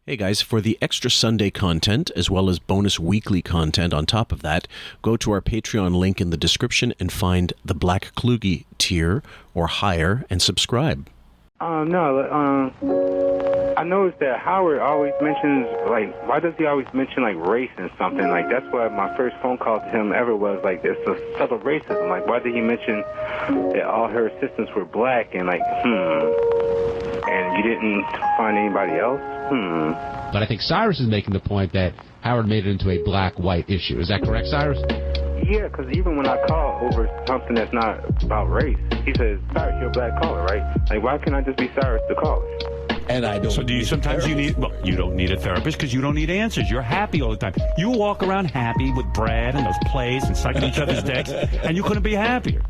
Hey guys, for the extra Sunday content, as well as bonus weekly content on top of that, go to our Patreon link in the description and find the Black Kluge tier or higher and subscribe. I noticed that Howard always mentions, like, why does he always mention, like, race and something? Like, that's why my first phone call to him ever was, like, there's a subtle racism. Like, why did he mention that all her assistants were black and, like, and you didn't find anybody else? But I think Cyrus is making the point that Howard made it into a black-white issue. Is that correct, Cyrus? Yeah, because even when I call over something that's not about race, he says, Cyrus, you're a black caller, right? Like, why can't I just be Cyrus the caller? And I don't. So do you sometimes you need? Well, you don't need a therapist because you don't need answers. You're happy all the time. You walk around happy with Brad and those plays and sucking each other's dicks, and you couldn't be happier.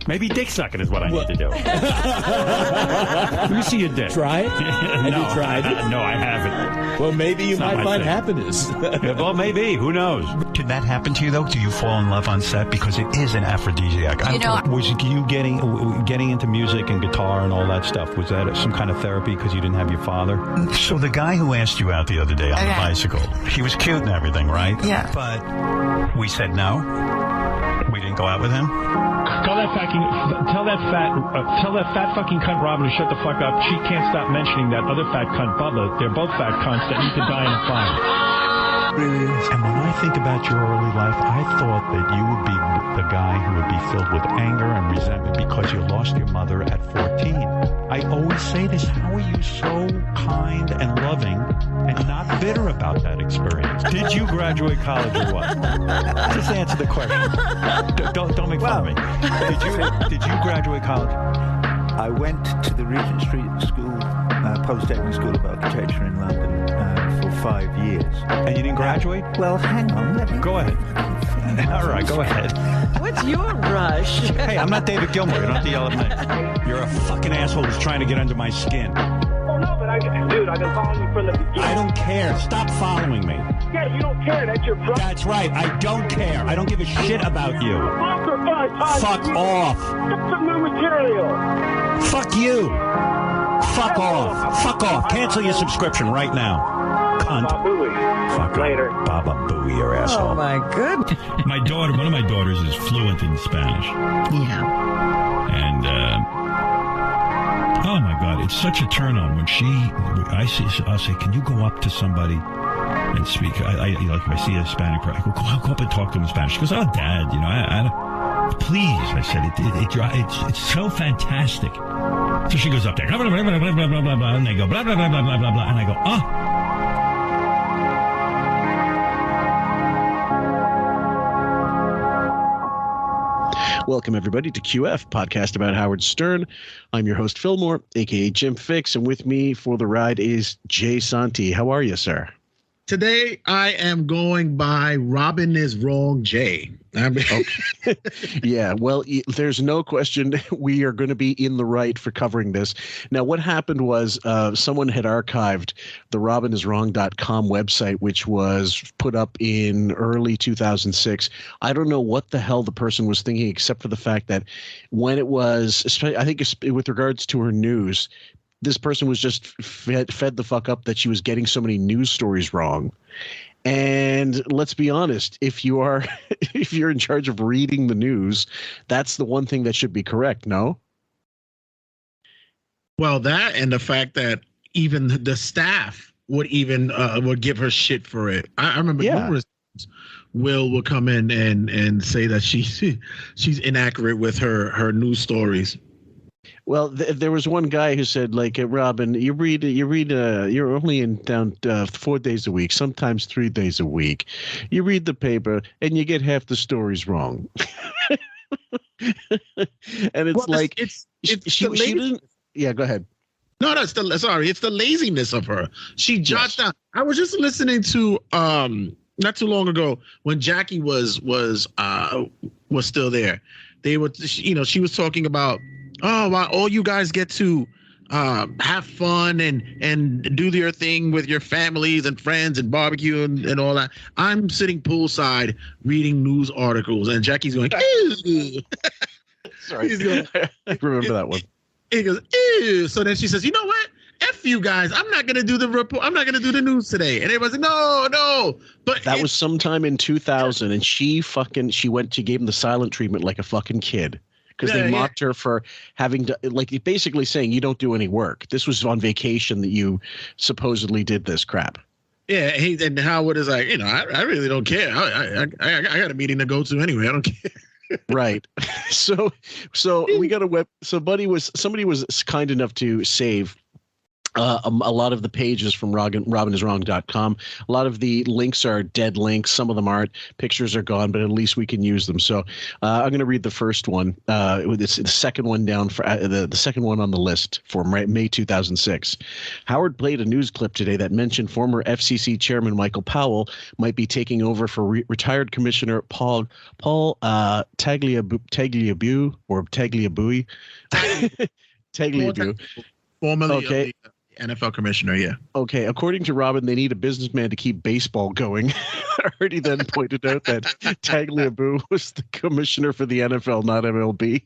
Maybe dick sucking is what I need to do. Let me see your dick. Try it? Have you tried it? No, I haven't. Well, maybe you might find happiness. Yeah, well, maybe. Who knows? Did that happen to you, though? Do you fall in love on set? Because it is an aphrodisiac. Was you getting into music and guitar and all that stuff? Was that some kind of therapy because you didn't have your father? So the guy who asked you out the other day on the bicycle, he was cute and everything, right? Yeah. But we said no. We didn't go out with him. Tell that fat fucking cunt Robin to shut the fuck up. She can't stop mentioning that other fat cunt Bubba. They're both fat cunts that need to die in a fire. And when I think about your early life, I thought that you would be the guy who would be filled with anger and resentment because you lost your mother at 14. I always say this, how are you so kind and loving and not bitter about that experience? Did you graduate college or what? Just answer the question. Don't make fun of me. Did you graduate college? I went to the Regent Street School, Polytechnic School of Architecture in London for 5 years. And you didn't graduate? Well, hang on. Go ahead. All right, go ahead. What's your rush? Hey, I'm not David Gilmour. You don't have to yell at me. You're a fucking asshole who's trying to get under my skin. Oh, no, but I've been following you from the beginning. I don't care. Stop following me. Yeah, you don't care. That's your brother. That's right. I don't care. I don't give a shit about you. Fuck off. Get some new material. Fuck you. Fuck off. Fuck off. Cancel your subscription right now. Cunt. Fuck Later. Baba Booey, your asshole. Oh, my goodness. One of my daughters is fluent in Spanish. Yeah. And, oh my God, it's such a turn on when I'll say, can you go up to somebody and speak? If I see a Hispanic person, I go up and talk to them in Spanish. She goes, oh, Dad, please, I said, it's so fantastic. So she goes up there, blah, blah, blah, blah, blah, blah, blah, blah, and they go, blah, blah, blah, blah, blah, blah, blah, and I go, oh. Welcome, everybody, to QF, podcast about Howard Stern. I'm your host, Fillmore, a.k.a. Jim Fix, and with me for the ride is Jay Santi. How are you, sir? Today, I am going by Robin is Wrong, Jay. Okay. Yeah, well, there's no question we are going to be in the right for covering this. Now, what happened was someone had archived the robiniswrong.com website, which was put up in early 2006. I don't know what the hell the person was thinking, except for the fact that when it was, I think with regards to her news, this person was just fed the fuck up that she was getting so many news stories wrong. And let's be honest, if you're in charge of reading the news, that's the one thing that should be correct, no? Well, that and the fact that even the staff would give her shit for it. I remember numerous times Will come in and say that she's inaccurate with her news stories. Well, there was one guy who said, like, Robin, you're only in town 4 days a week, sometimes 3 days a week. You read the paper and you get half the stories wrong. And it's she didn't. Yeah, go ahead. No, it's the laziness of her. She jots down. I was just listening to not too long ago when Jackie was still there. They were, she was talking about, wow, all you guys get to have fun and do your thing with your families and friends and barbecue and all that. I'm sitting poolside reading news articles, and Jackie's going, ew. Sorry, I remember that one. He goes, ew. So then she says, you know what? F you guys. I'm not gonna do the report. I'm not gonna do the news today. And everybody's like, no. But that was sometime in 2000, and she gave him the silent treatment like a fucking kid. Because they mocked her for having to, like, basically saying you don't do any work. This was on vacation that you supposedly did this crap. Yeah, and Howard is like, I really don't care. I got a meeting to go to anyway. I don't care. Right. So we got somebody was kind enough to save a lot of the pages from robiniswrong.com. A lot of the links are dead links. Some of them aren't. Pictures are gone, but at least we can use them. So I'm going to read the first one. It's the second one down for the second one on the list for May 2006. Howard played a news clip today that mentioned former FCC Chairman Michael Powell might be taking over for retired Commissioner Paul Tagliabue or Tagliabue. Tagliabue. Formerly okay. NFL commissioner, yeah. Okay, according to Robin, they need a businessman to keep baseball going. Artie then pointed out that Tagliabue was the commissioner for the NFL, not MLB.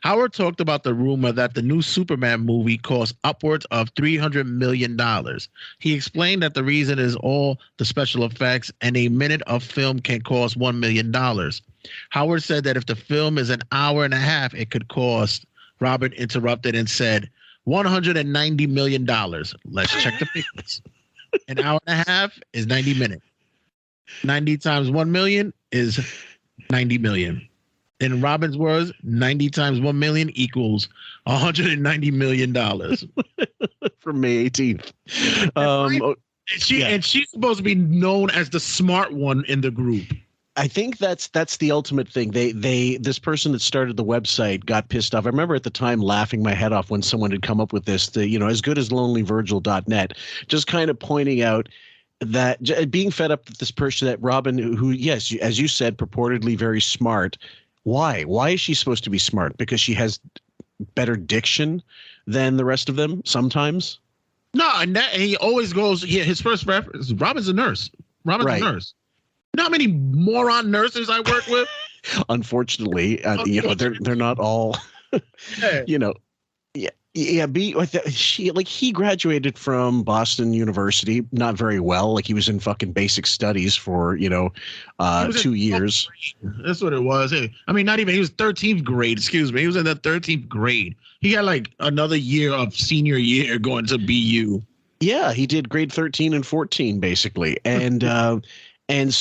Howard talked about the rumor that the new Superman movie cost upwards of $300 million. He explained that the reason is all the special effects, and a minute of film can cost $1 million. Howard said that if the film is an hour and a half, it could cost. Robin interrupted and said, $190 million. Let's check the figures. An hour and a half is 90 minutes. 90 times 1 million is 90 million. In Robin's words, 90 times 1 million equals $190 million. From May 18th. And she's supposed to be known as the smart one in the group. I think that's the ultimate thing. This person that started the website got pissed off. I remember at the time laughing my head off when someone had come up with this, as good as lonelyvirgil.net, just kind of pointing out that being fed up with this person, that Robin, who, yes, as you said, purportedly very smart. Why? Why is she supposed to be smart? Because she has better diction than the rest of them sometimes? No, and he always goes, his first reference, Robin's a nurse. Robin's a nurse. You know how many moron nurses I work with? Unfortunately, they're not all, he graduated from Boston University, not very well. Like he was in fucking basic studies for, 2 years. That's what it was. I mean, not even, he was 13th grade, excuse me. He was in the 13th grade. He had like another year of senior year going to BU. Yeah, he did grade 13 and 14 basically. And, and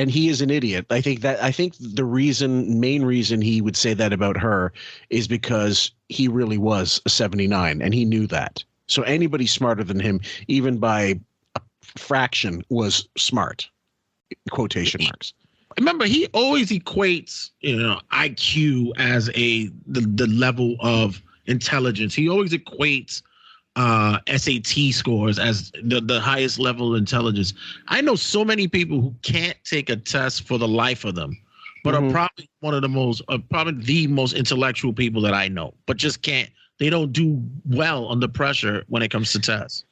he is an idiot. I think the main reason he would say that about her is because he really was a 79 and he knew that. So anybody smarter than him, even by a fraction, was smart. Quotation marks. Remember, he always equates, IQ as the level of intelligence. He always equates SAT scores as the highest level of intelligence. I know so many people who can't take a test for the life of them, but are probably one of the most intellectual people that I know, but just can't. They don't do well under pressure when it comes to tests.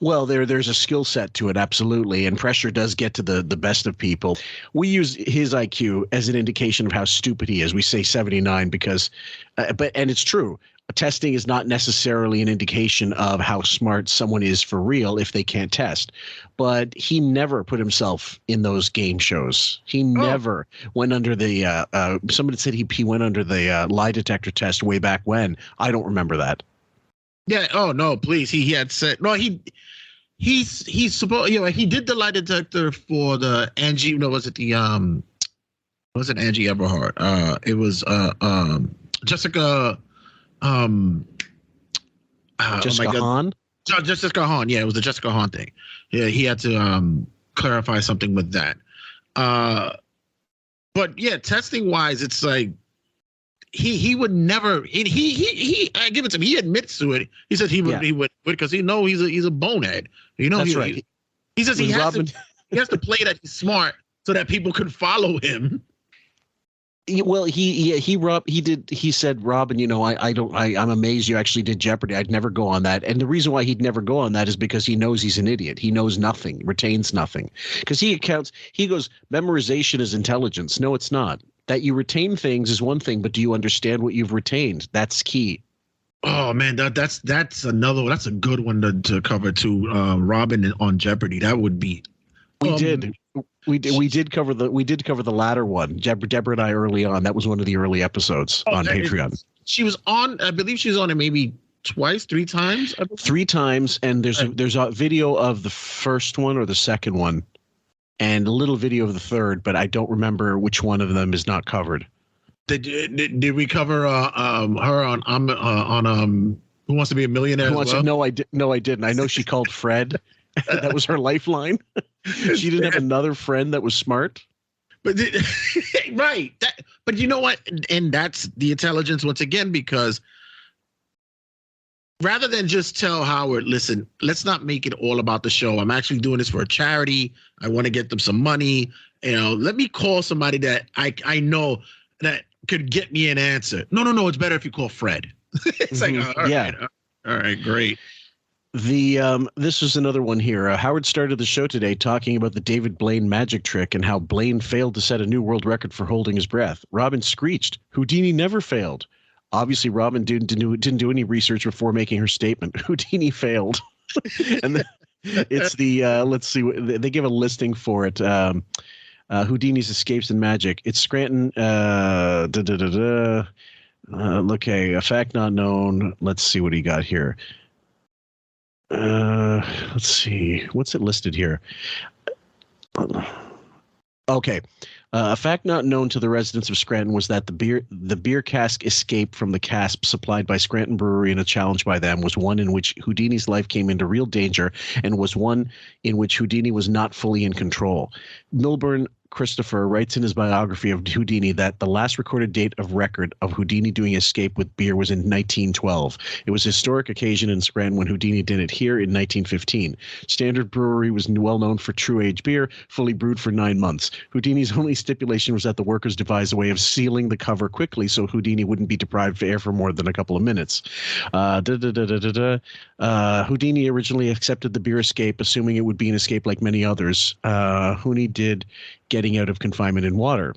Well, there's a skill set to it, absolutely, and pressure does get to the best of people. We use his IQ as an indication of how stupid he is. We say 79 because, and it's true. Testing is not necessarily an indication of how smart someone is for real if they can't test. But he never put himself in those game shows. He never went under the somebody said he went under the lie detector test way back when. I don't remember that. Yeah. Oh no, please. He had said no. He's supposed. He did the lie detector for the Angie. Was it the wasn't Angie Everhart? It was Jessica. Jessica Hahn? Jessica Hahn. Yeah, it was the Jessica Hahn thing. Yeah, he had to clarify something with that. But yeah, testing wise, it's like he would never. He I give it to him. He admits to it. He says he would because he knows he's a bonehead. That's right. He says he has to play that he's smart so that people can follow him. Well, he said, Robin, I'm amazed you actually did Jeopardy. I'd never go on that. And the reason why he'd never go on that is because he knows he's an idiot. He knows nothing, retains nothing. Because he goes, memorization is intelligence. No, it's not. That you retain things is one thing, but do you understand what you've retained? That's key. Oh man, that's another one. That's a good one to cover too. Robin on Jeopardy. That would be. We did cover the latter one. Deborah and I early on. That was one of the early episodes on Patreon. She was on. I believe she was on it maybe twice, 3 times. 3 times, and there's a video of the first one or the second one, and a little video of the third, but I don't remember which one of them is not covered. Did we cover her on Who Wants to Be a Millionaire? No, I didn't. I know she called Fred. That was her lifeline. She didn't have another friend that was smart. But right. But you know what? And that's the intelligence once again, because rather than just tell Howard, listen, let's not make it all about the show. I'm actually doing this for a charity. I want to get them some money. Let me call somebody that I know that could get me an answer. No. It's better if you call Fred. It's like, all right, great. This is another one here. Howard started the show today talking about the David Blaine magic trick and how Blaine failed to set a new world record for holding his breath. Robin screeched, Houdini never failed. Obviously, Robin didn't do any research before making her statement. Houdini failed. And it's let's see, they give a listing for it. Houdini's Escapes in Magic. It's Scranton. Okay, a fact not known. Let's see what he got here. Let's see. What's it listed here? Okay. A fact not known to the residents of Scranton was that the beer cask escape from the cask supplied by Scranton Brewery in a challenge by them was one in which Houdini's life came into real danger and was one in which Houdini was not fully in control. Milburn Christopher writes in his biography of Houdini that the last recorded date of record of Houdini doing escape with beer was in 1912. It was a historic occasion in Scranton when Houdini did it here in 1915. Standard Brewery was well known for true age beer, fully brewed for 9 months. Houdini's only stipulation was that the workers devised a way of sealing the cover quickly so Houdini wouldn't be deprived of air for more than a couple of minutes. Houdini originally accepted the beer escape, assuming it would be an escape like many others. Houdini did getting out of confinement in water.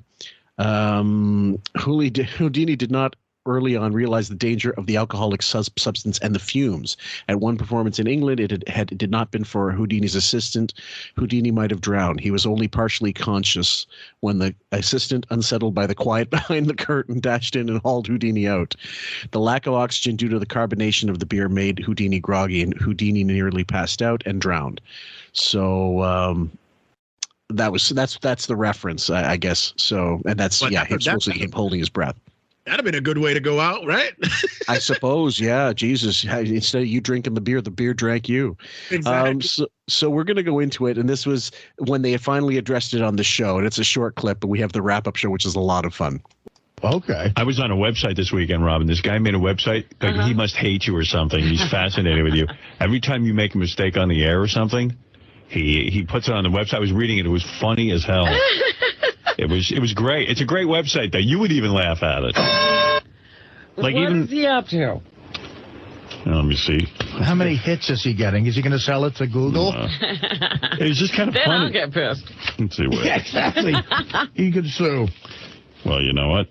Houdini did not early on realize the danger of the alcoholic substance and the fumes. At one performance in England, it did not been for Houdini's assistant, Houdini might have drowned. He was only partially conscious when the assistant, unsettled by the quiet behind the curtain, dashed in and hauled Houdini out. The lack of oxygen due to the carbonation of the beer made Houdini groggy, and Houdini nearly passed out and drowned. So that's the reference, I guess. So, and that's him holding his breath. That'd have been a good way to go out, right? I suppose, yeah. Jesus, instead of you drinking the beer drank you. Exactly. So we're going to go into it, and this was when they finally addressed it on the show, and it's a short clip, but we have the wrap-up show, which is a lot of fun. Okay. I was on a website this weekend, Robin. This guy made a website. Like, he must hate you or something. He's fascinated with you. Every time you make a mistake on the air or something, he puts it on the website. I was reading it. It was funny as hell. It was great. It's a great website, though. You would even laugh at it. What is he up to? Let me see. How many hits is he getting? Is he going to sell it to Google? It was just kind of then funny. I'll get pissed. Let's see what. Yeah, exactly. He could sue. Well, you know what?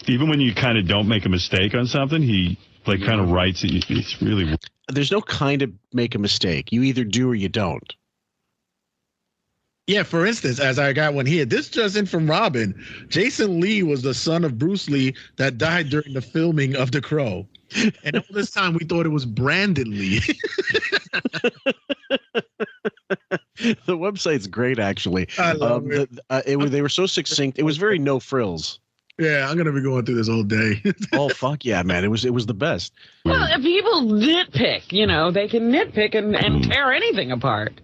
Even when you kind of don't make a mistake on something, he kind of writes it. It's really. There's no kind of make a mistake. You either do or you don't. Yeah, for instance, as I got one here, this just in from Robin. Jason Lee was the son of Bruce Lee that died during the filming of The Crow. And all this time we thought it was Brandon Lee. The website's great, actually. I love it. They were so succinct. It was very no frills. Yeah, I'm gonna be going through this all day. Oh fuck yeah, man! It was the best. Well, if people nitpick, they can nitpick and tear anything apart.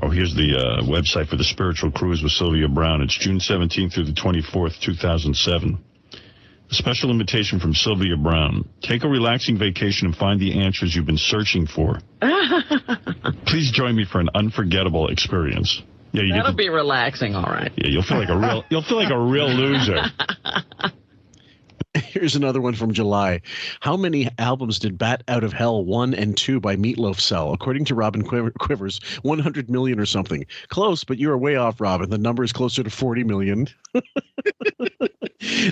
Oh, here's the website for the Spiritual Cruise with Sylvia Browne. It's June 17th through the 24th, 2007. A special invitation from Sylvia Browne. Take a relaxing vacation and find the answers you've been searching for. Please join me for an unforgettable experience. Yeah, That'll be relaxing, all right. Yeah, you'll feel like a real loser. Here's another one from July. How many albums did Bat Out of Hell 1 and 2 by Meatloaf sell? According to Robin Quivers, 100 million or something. Close, but you are way off, Robin. The number is closer to 40 million.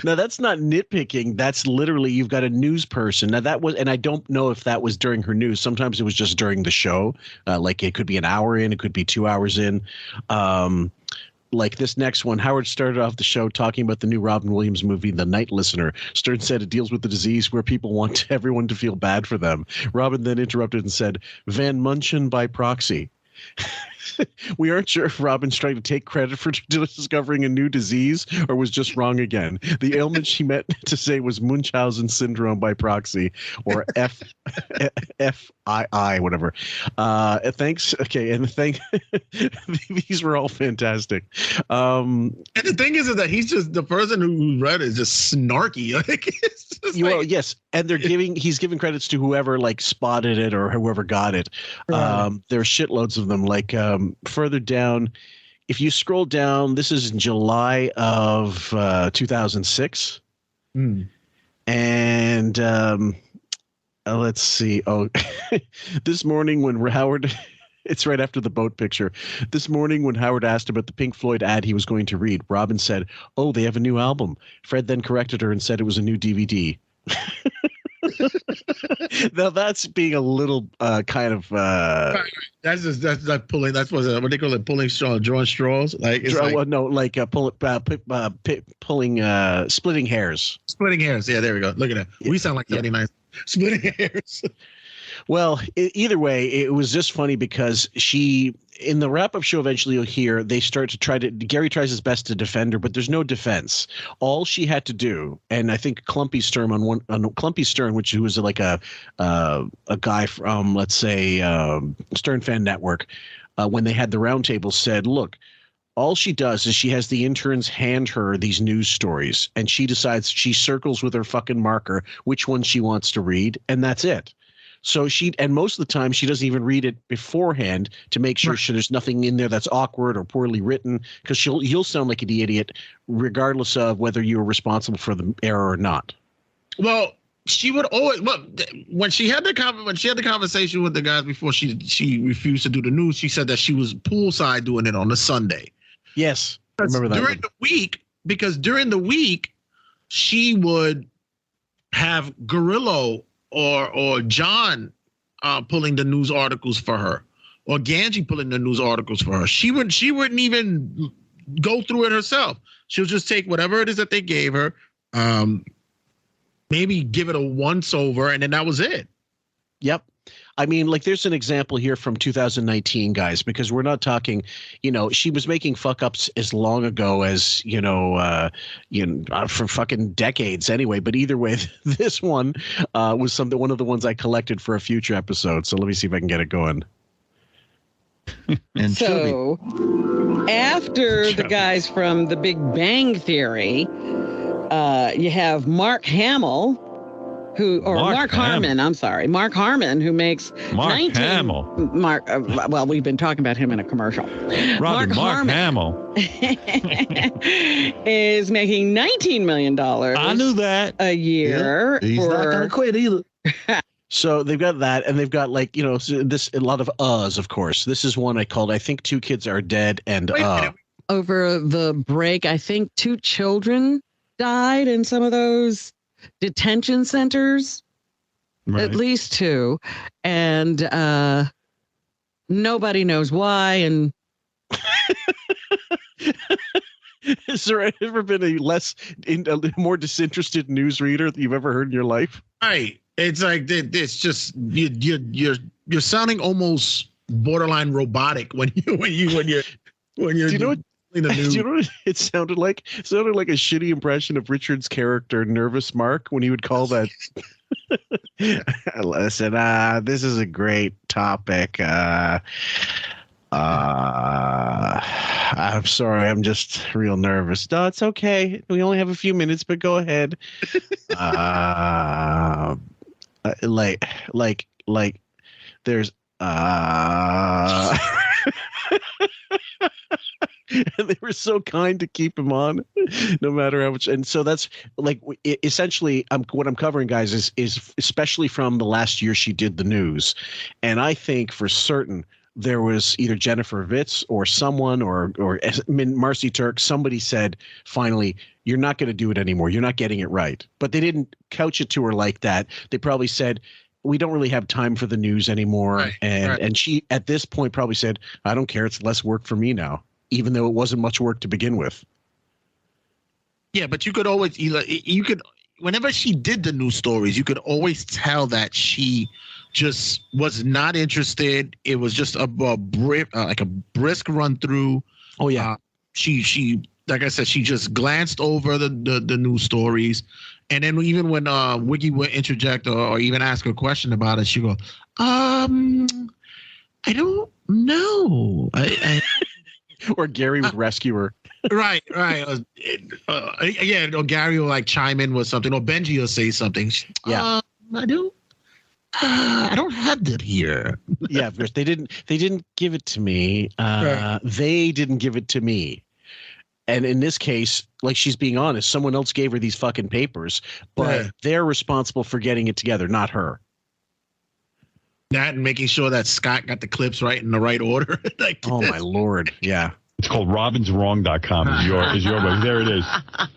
Now that's not nitpicking. That's literally you've got a news person. Now that was, and I don't know if that was during her news. Sometimes it was just during the show. Like it could be an hour in, it could be 2 hours in. Like this next one, Howard started off the show talking about the new Robin Williams movie, The Night Listener. Stern said it deals with the disease where people want everyone to feel bad for them. Robin then interrupted and said, Van Munchen by proxy. We aren't sure if Robin's trying to take credit for discovering a new disease or was just wrong again. The ailment she meant to say was Munchausen syndrome by proxy, or FII, whatever. Thanks. Okay, and these were all fantastic. And the thing is that he's just the person who read it is just snarky. Like, it's just well, yes, and he's giving credits to whoever like spotted it or whoever got it. Right. There's shitloads of them. Like further down, if you scroll down, this is in July of 2006, and let's see. Oh, this morning when Howard. It's right after the boat picture. This morning when Howard asked about the Pink Floyd ad he was going to read, Robin said, "Oh, they have a new album." Fred then corrected her and said it was a new DVD. Now that's being a little kind of that's pulling. That's what they call it, pulling straw, drawing straws. Like it's like, well, no, like pulling splitting hairs. Splitting hairs. Yeah, there we go. Look at that. We sound like Yeti Nice. Splitting hairs. Well, either way, it was just funny because in the wrap-up show, eventually you'll hear they start to Gary tries his best to defend her, but there's no defense. All she had to do, and I think Clumpy Stern Clumpy Stern, who was like a guy from, let's say, Stern Fan Network, when they had the roundtable, said, look, all she does is she has the interns hand her these news stories, and she decides, she circles with her fucking marker which one she wants to read, and that's it. So and most of the time she doesn't even read it beforehand to make sure there's nothing in there that's awkward or poorly written, because you'll sound like an idiot regardless of whether you're responsible for the error or not. Well, she would always. Well, when she had the conversation with the guys before she refused to do the news, she said that she was poolside doing it on a Sunday. Yes, I remember that during the week, because during the week she would have Gorillo or John pulling the news articles for her, or Ganji pulling the news articles for her. She wouldn't even go through it herself. She'll just take whatever it is that they gave her, maybe give it a once over, and then that was it. Yep. I mean, like, there's an example here from 2019, guys, because we're not talking, she was making fuck ups as long ago as, for fucking decades anyway. But either way, this one was one of the ones I collected for a future episode. So let me see if I can get it going. And so after the guys from The Big Bang Theory, you have Mark Hamill. Mark Harmon, I'm sorry. Mark Harmon, who makes Hamill. Well, we've been talking about him in a commercial. Mark Hamill is making $19 million. I knew that. A year. Yeah, he's not going to quit either. So they've got that, and they've got a lot of of course. This is one I called, I think 2 kids are dead, and over the break, I think 2 children died in some of those detention centers, right. At least 2, and nobody knows why. And has there ever been a more disinterested newsreader that you've ever heard in your life? Right. It's like it's just you're sounding almost borderline robotic when you're. Do you know what? Do you know what it sounded like? It sounded like a shitty impression of Richard's character, Nervous Mark, when he would call that. Listen, this is a great topic. I'm sorry, I'm just real nervous. No, it's okay. We only have a few minutes, but go ahead. There's and they were so kind to keep him on no matter how much. And so that's essentially what I'm covering, guys, is especially from the last year she did the news. And I think for certain there was either Jennifer Vitz or someone or Marcy Turk. Somebody said, finally, you're not going to do it anymore. You're not getting it right. But they didn't couch it to her like that. They probably said, we don't really have time for the news anymore. Right, and she, at this point, probably said, I don't care. It's less work for me now, even though it wasn't much work to begin with. Yeah, but you could always, whenever she did the news stories, you could always tell that she just was not interested. It was just like a brisk run through. Oh yeah. She like I said, she just glanced over the news stories, and then even when Wiggy would interject or even ask a question about it, she go, I don't know. Or Gary would rescue her. Right. Yeah, or Gary will like chime in with something, or Benji will say something. Yeah. I don't have that here. Yeah, they didn't give it to me. They didn't give it to me. And in this case, like, she's being honest, someone else gave her these fucking papers, but they're responsible for getting it together, not her. That and making sure that Scott got the clips right in the right order. Oh my Lord. Yeah. It's called robinswrong.com is your way. There it is.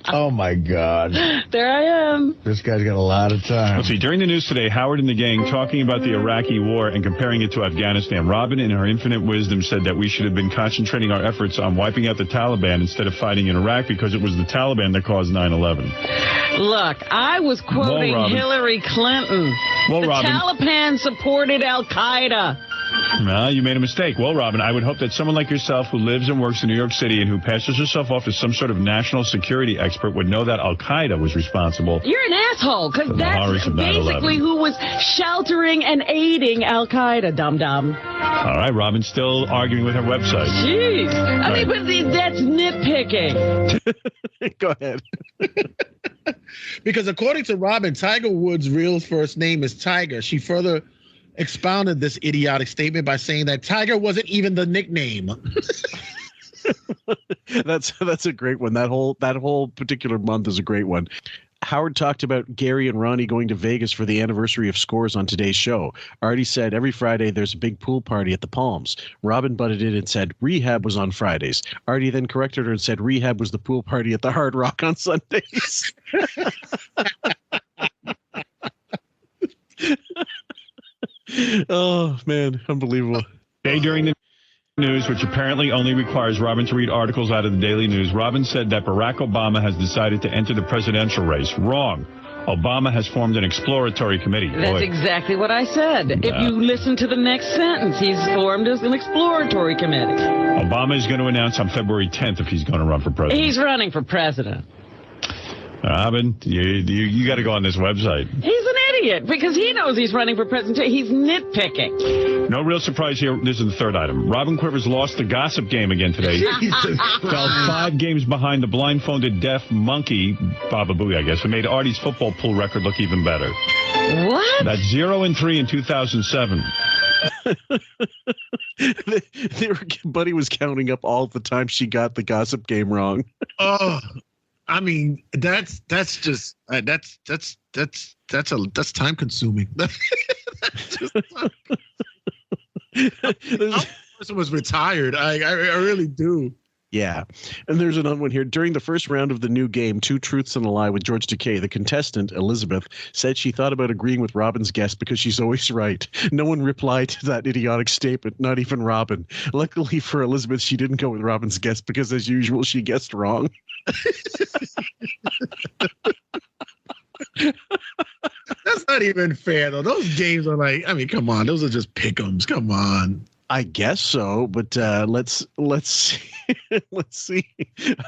Oh, my God. There I am. This guy's got a lot of time. Let's see. During the news today, Howard and the gang talking about the Iraqi war and comparing it to Afghanistan. Robin, in her infinite wisdom, said that we should have been concentrating our efforts on wiping out the Taliban instead of fighting in Iraq because it was the Taliban that caused 9/11. Look, I was quoting Hillary Clinton. Well, the Robin. Taliban supported Al-Qaeda. No, you made a mistake. Well, Robin, I would hope that someone like yourself who lives and works in New York City and who passes herself off as some sort of national security expert would know that Al-Qaeda was responsible. You're an asshole, because that's basically who was sheltering and aiding Al-Qaeda, dum-dum. All right, Robin's still arguing with her website. Jeez. I mean, but that's nitpicking. Go ahead. Because according to Robin, Tiger Woods' real first name is Tiger. She further expounded this idiotic statement by saying that Tiger wasn't even the nickname. That's a great one. That whole particular month is a great one. Howard talked about Gary and Ronnie going to Vegas for the anniversary of Scores on today's show. Artie said every Friday there's a big pool party at the Palms. Robin butted in and said Rehab was on Fridays. Artie then corrected her and said Rehab was the pool party at the Hard Rock on Sundays. Oh, man. Unbelievable. Day during the news, which apparently only requires Robin to read articles out of the Daily News, Robin said that Barack Obama has decided to enter the presidential race. Wrong. Obama has formed an exploratory committee. That's exactly what I said. If you listen to the next sentence, he's formed as an exploratory committee. Obama is going to announce on February 10th if he's going to run for president. He's running for president. Robin, you got to go on this website. He's an idiot because he knows he's running for president. He's nitpicking. No real surprise here. This is the third item. Robin Quivers lost the gossip game again today. Fell 5 games behind the blindfolded deaf monkey, Baba Booey, I guess, who made Artie's football pool record look even better. What? That's 0-3 in 2007. Buddy was counting up all the time she got the gossip game wrong. Oh, I mean, that's just that's time consuming. This person was retired. I really do. Yeah. And there's another one here. During the first round of the new game, Two Truths and a Lie with George Takei, the contestant, Elizabeth, said she thought about agreeing with Robin's guess because she's always right. No one replied to that idiotic statement, not even Robin. Luckily for Elizabeth, she didn't go with Robin's guess because, as usual, she guessed wrong. That's not even fair, though. Those games are like, I mean, come on. Those are just pick'ems. Come on. I guess so, but let's see. Let's see.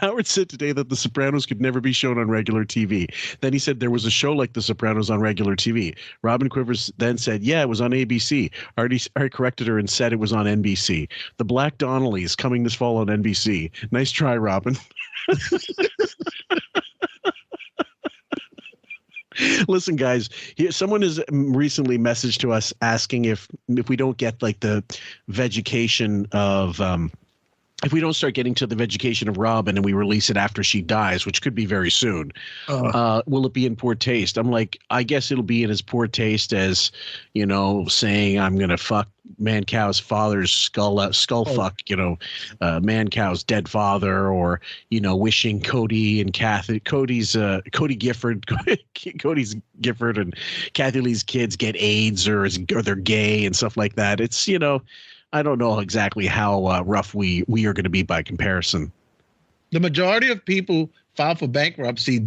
Howard said today that The Sopranos could never be shown on regular TV. Then he said there was a show like The Sopranos on regular TV. Robin Quivers then said, yeah, it was on ABC. Artie corrected her and said it was on NBC. The Black Donnellys coming this fall on NBC. Nice try, Robin. Listen, guys, someone has recently messaged to us asking if we don't get like the vegetation of if we don't start getting to the vegetation of Robin and we release it after she dies, which could be very soon, will it be in poor taste? I'm like, I guess it'll be in as poor taste as, saying I'm going to fuck Man-Cow's father's skull fuck, Man-Cow's dead father, or, wishing Cody and Kathy, Cody Gifford and Kathy Lee's kids get AIDS or they're gay and stuff like that. It's, I don't know exactly how rough we are going to be by comparison. The majority of people file for bankruptcy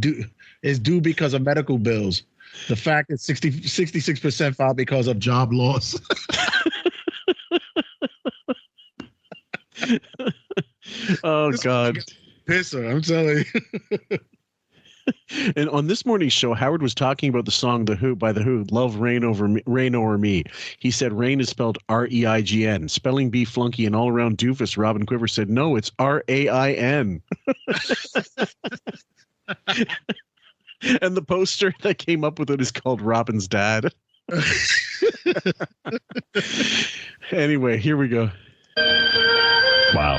is due because of medical bills. The fact that 66% file because of job loss. Oh, God. Pisser, I'm telling you. And on this morning's show, Howard was talking about the song by The Who, Love Reign Over Me. He said rain is spelled R-E-I-G-N. Spelling bee flunky and all-around doofus, Robin Quivers said, no, it's R-A-I-N. And the poster that came up with it is called Robin's Dad. Anyway, here we go. Wow.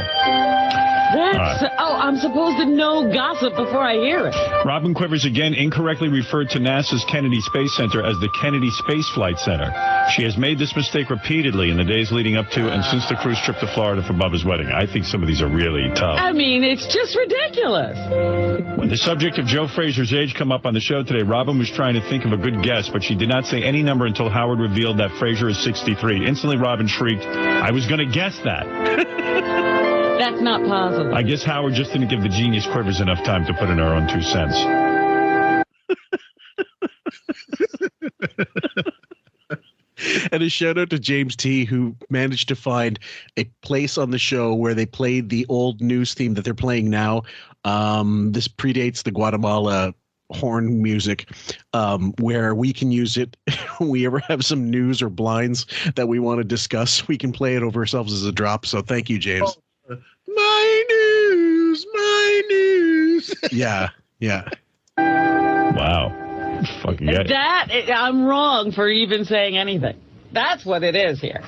I'm supposed to know gossip before I hear it. Robin Quivers again incorrectly referred to NASA's Kennedy Space Center as the Kennedy Space Flight Center. She has made this mistake repeatedly in the days leading up to and since the cruise trip to Florida for Bubba's wedding. I think some of these are really tough. I mean, it's just ridiculous. When the subject of Joe Frazier's age come up on the show today, Robin was trying to think of a good guess, but she did not say any number until Howard revealed that Frazier is 63. Instantly, Robin shrieked, I was going to guess that. That's not possible. I guess Howard just didn't give the genius Quivers enough time to put in her own 2 cents. And a shout out to James T, who managed to find a place on the show where they played the old news theme that they're playing now. This predates the Guatemala horn music, where we can use it when we ever have some news or blinds that we want to discuss. We can play it over ourselves as a drop. So thank you, James. My news. Yeah. Wow. Fucking I'm wrong for even saying anything. That's what it is here.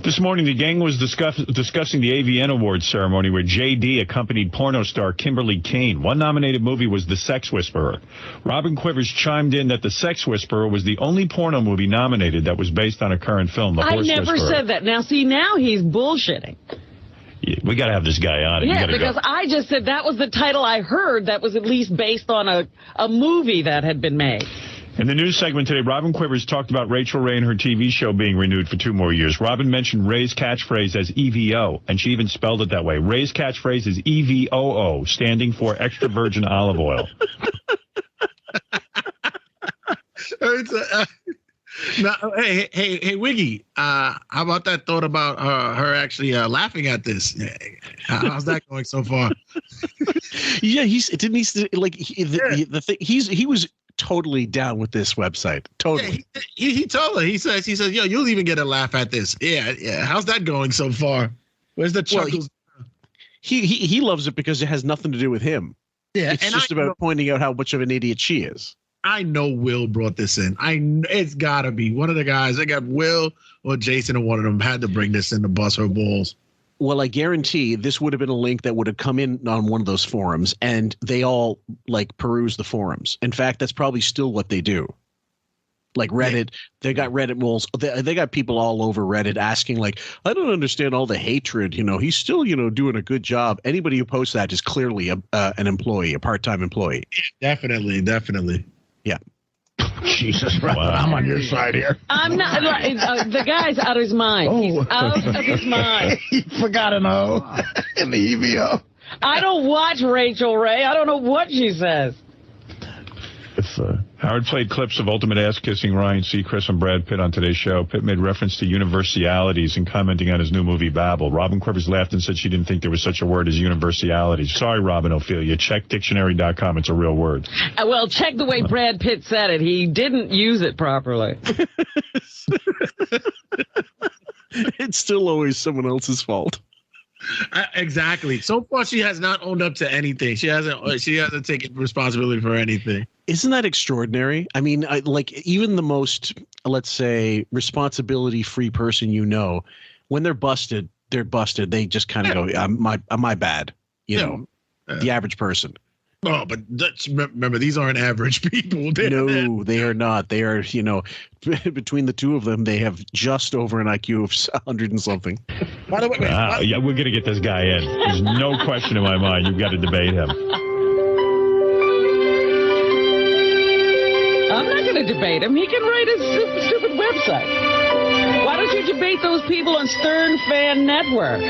This morning, the gang was discussing the AVN Awards ceremony where J.D. accompanied porno star Kimberly Kane. One nominated movie was The Sex Whisperer. Robin Quivers chimed in that The Sex Whisperer was the only porno movie nominated that was based on a current film, The Horse Whisperer. I never said that. Now he's bullshitting. We got to have this guy on. Yeah, because I just said that was the title I heard that was at least based on a movie that had been made. In the news segment today, Robin Quivers talked about Rachel Ray and her TV show being renewed for 2 more years. Robin mentioned Ray's catchphrase as EVO, and she even spelled it that way. Ray's catchphrase is EVOO, standing for extra virgin olive oil. Hey, Wiggy, how about that thought about her actually laughing at this? How's that going so far? Yeah, he was totally down with this website. Totally. Yeah, he told her. He says, yo, you'll even get a laugh at this. Yeah. How's that going so far? Where's the chuckles? Well, he loves it because it has nothing to do with him. Yeah, it's just about pointing out how much of an idiot she is. I know Will brought this in. It's got to be one of the guys. I got Will or Jason, or one of them had to bring this in to bust her balls. Well, I guarantee this would have been a link that would have come in on one of those forums, and they all peruse the forums. In fact, that's probably still what they do. Like Reddit, they got Reddit moles. They got people all over Reddit asking, I don't understand all the hatred. He's still, doing a good job. Anybody who posts that is clearly an employee, a part-time employee. Definitely. Yeah. Jesus, wow. I'm on your side here. I'm not. The guy's out of his mind. Oh. He's out of his mind. You forgot an O in the EVO. I don't watch Rachel Ray. I don't know what she says. Howard played clips of ultimate ass-kissing Ryan Seacrest and Brad Pitt on today's show. Pitt made reference to universalities in commenting on his new movie, Babel. Robin Quivers laughed and said she didn't think there was such a word as universalities. Sorry, Robin Ophelia. Check dictionary.com. It's a real word. Well, check the way Brad Pitt said it. He didn't use it properly. It's still always someone else's fault. Exactly. So far, she has not owned up to anything. She hasn't taken responsibility for anything. Isn't that extraordinary? I mean, even the most, let's say, responsibility-free person when they're busted, they're busted. They just kind of go, my bad. You know, the average person. Oh, but remember, these aren't average people. No, they are not. They are, between the two of them, they have just over an IQ of 100 and something. By the way, yeah, we're going to get this guy in. There's no question in my mind. You've got to debate him. I'm not going to debate him. He can write a stupid website. Why don't you debate those people on Stern Fan Network?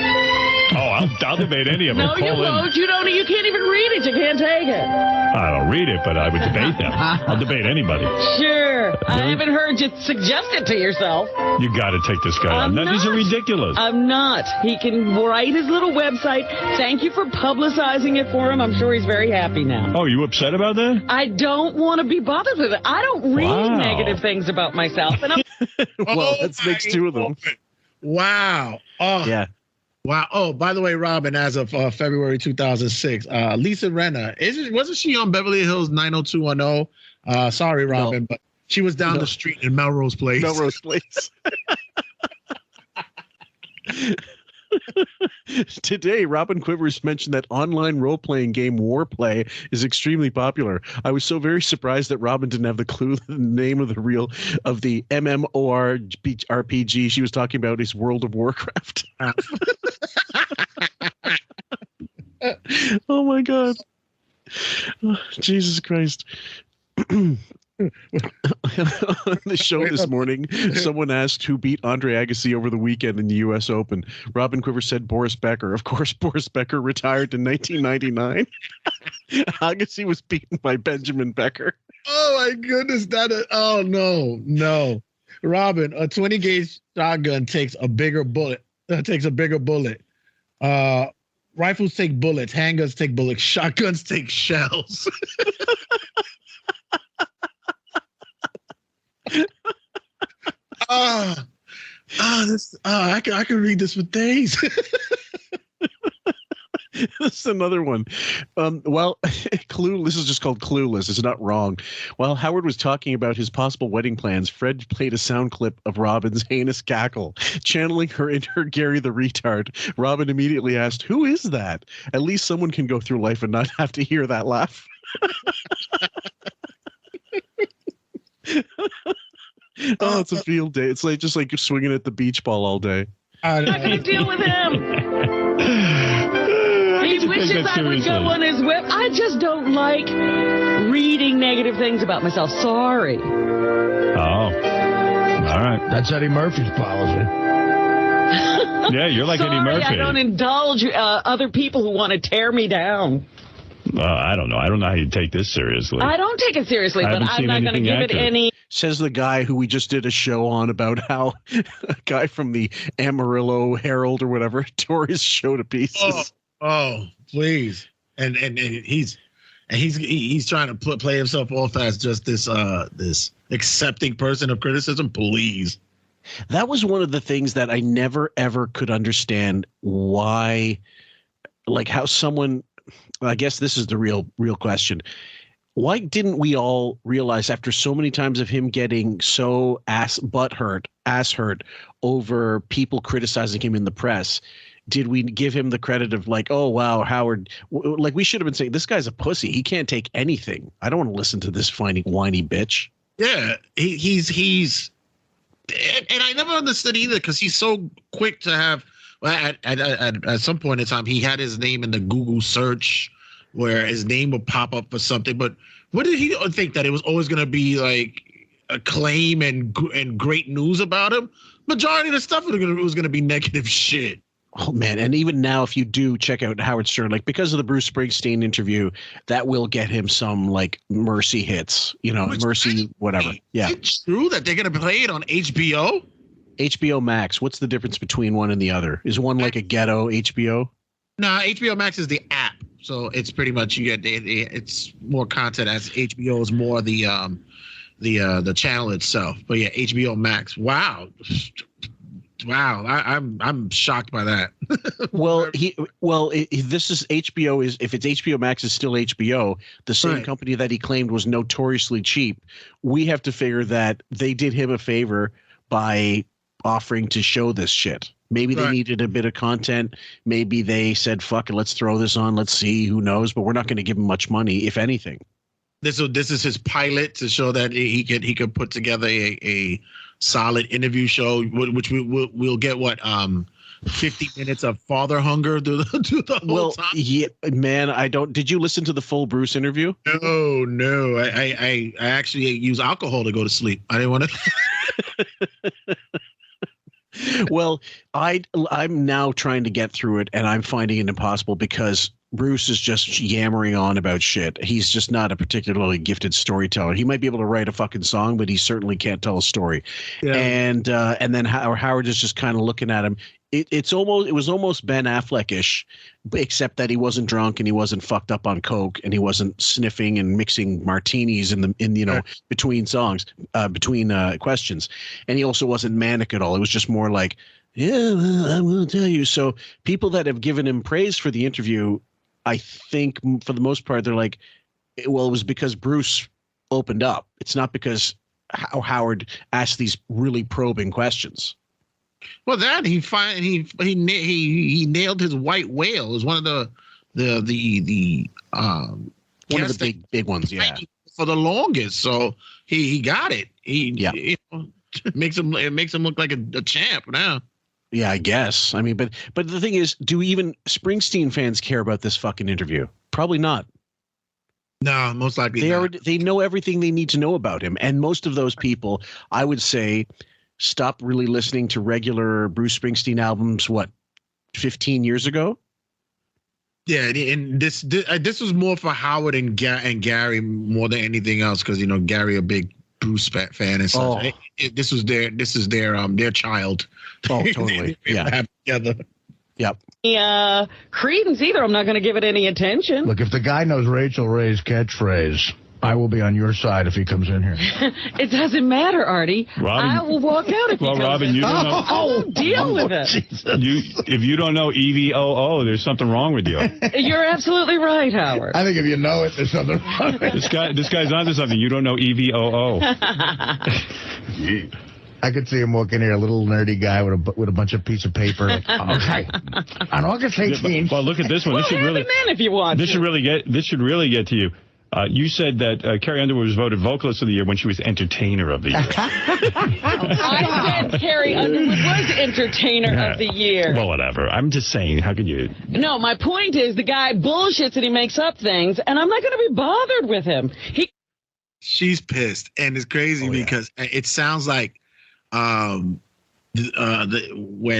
Oh, I'll debate any of them. No, you won't. You can't even read it. You can't take it. I don't read it, but I would debate them. I'll debate anybody. Sure. I haven't heard you suggest it to yourself. You got to take this guy on. These are ridiculous. I'm not. He can write his little website. Thank you for publicizing it for him. I'm sure he's very happy now. Oh, you upset about that? I don't want to be bothered with it. I don't read negative things about myself. And well, that makes two of them. Wow. Oh. Yeah. Wow. Oh, by the way, Robin, as of February 2006, Lisa Rinna, wasn't she on Beverly Hills 90210? Sorry, Robin, but she was down the street in Melrose Place. Melrose Place. Today, Robin Quivers mentioned that online role-playing game Warplay is extremely popular. I was so very surprised that Robin didn't have the clue that the name of the MMORPG she was talking about is World of Warcraft. Oh my God. Oh, Jesus Christ. On the show this morning, someone asked who beat Andre Agassi over the weekend in the U.S. Open. Robin Quivers said Boris Becker. Of course, Boris Becker retired in 1999. Agassi was beaten by Benjamin Becker. Oh, my goodness. Oh, no. Robin, a 20-gauge shotgun takes a bigger bullet. Rifles take bullets. Handguns take bullets. Shotguns take shells. I can read this for days. This is another one. This is just called Clueless. It's not wrong. While Howard was talking about his possible wedding plans, Fred played a sound clip of Robin's heinous cackle, channeling her inner Gary the retard. Robin immediately asked, "Who is that?" At least someone can go through life and not have to hear that laugh. Oh, it's a field day. It's like just like swinging at the beach ball all day. I'm not going to deal with him. He wishes I would go on his web. I just don't like reading negative things about myself. Sorry. Oh, all right. That's Eddie Murphy's policy. Yeah, you're like Eddie Murphy. I don't indulge other people who want to tear me down. I don't know. I don't know how you take this seriously. I don't take it seriously, but I'm not going to give it any. Says the guy who we just did a show on about how a guy from the Amarillo Herald or whatever tore his show to pieces. Oh, please. And he's trying to play himself off as just this accepting person of criticism. Please. That was one of the things that I never ever could understand why, like how someone. I guess this is the real question. Why didn't we all realize after so many times of him getting so ass hurt over people criticizing him in the press, did we give him the credit of like, oh, wow, Howard, like we should have been saying this guy's a pussy. He can't take anything. I don't want to listen to this whiny bitch. Yeah, he's and I never understood either because he's so quick to have. At some point in time, he had his name in the Google search where his name would pop up for something. But what did he think that it was always going to be like acclaim and great news about him? Majority of the stuff was going to be negative shit. Oh, man. And even now, if you do check out Howard Stern, like because of the Bruce Springsteen interview, that will get him some like mercy hits, whatever. Yeah. It's true that they're going to play it on HBO? HBO Max. What's the difference between one and the other? Is one like a ghetto HBO? No, HBO Max is the app, so it's pretty much you get it's more content as HBO is more the channel itself. But yeah, HBO Max. Wow, I'm shocked by that. This is HBO. If it's HBO Max, is still HBO. The same company that he claimed was notoriously cheap. We have to figure that they did him a favor by offering to show this shit. Maybe they needed a bit of content. Maybe they said, fuck it, let's throw this on. Let's see. Who knows? But we're not going to give him much money, if anything. This is his pilot to show that he could put together a solid interview show, which we'll get 50 minutes of father hunger through the whole time. Yeah, man, I don't. Did you listen to the full Bruce interview? No. I actually use alcohol to go to sleep. I didn't want to. Well, I'm now trying to get through it, and I'm finding it impossible because Bruce is just yammering on about shit. He's just not a particularly gifted storyteller. He might be able to write a fucking song, but he certainly can't tell a story. Yeah. And then Howard is just kind of looking at him. It was almost Ben Affleck-ish, except that he wasn't drunk and he wasn't fucked up on coke and he wasn't sniffing and mixing martinis between songs, between questions, and he also wasn't manic at all. It was just more like, yeah, I'm going to tell you. So people that have given him praise for the interview, I think for the most part, they're like, well, it was because Bruce opened up. It's not because Howard asked these really probing questions. Well, that he nailed his white whale. It was one of the big ones, yeah, for the longest. So he got it. It makes him look like a champ now. Yeah, I guess. I mean, but the thing is, do even Springsteen fans care about this fucking interview? Probably not. No, most likely they know everything they need to know about him, and most of those people, I would say, stop really listening to regular Bruce Springsteen albums, 15 years ago? Yeah, and this was more for Howard and Gary more than anything else, because Gary a big Bruce fan and stuff. Oh. This is their child. Oh, totally. Yeah. Together. Yep. Credence either. I'm not going to give it any attention. Look, if the guy knows Rachel Ray's catchphrase, I will be on your side if he comes in here. It doesn't matter, Artie. Robin, I will walk out if he comes Robin, in. you don't know. I will deal with it. If you don't know EVOO, there's something wrong with you. You're absolutely right, Howard. I think if you know it, there's something wrong. This guy's onto something. You don't know EVOO. I could see him walking here, a little nerdy guy with a bunch of piece of paper. Like, okay, on August 18th. Well, look at this one. This should really. If you want. This should really get to you. You said that Carrie Underwood was voted Vocalist of the Year when she was Entertainer of the Year. I said Carrie Underwood was Entertainer of the Year. Well, whatever. I'm just saying, how could you? No, my point is the guy bullshits and he makes up things, and I'm not going to be bothered with him. She's pissed, and it's crazy because it sounds like when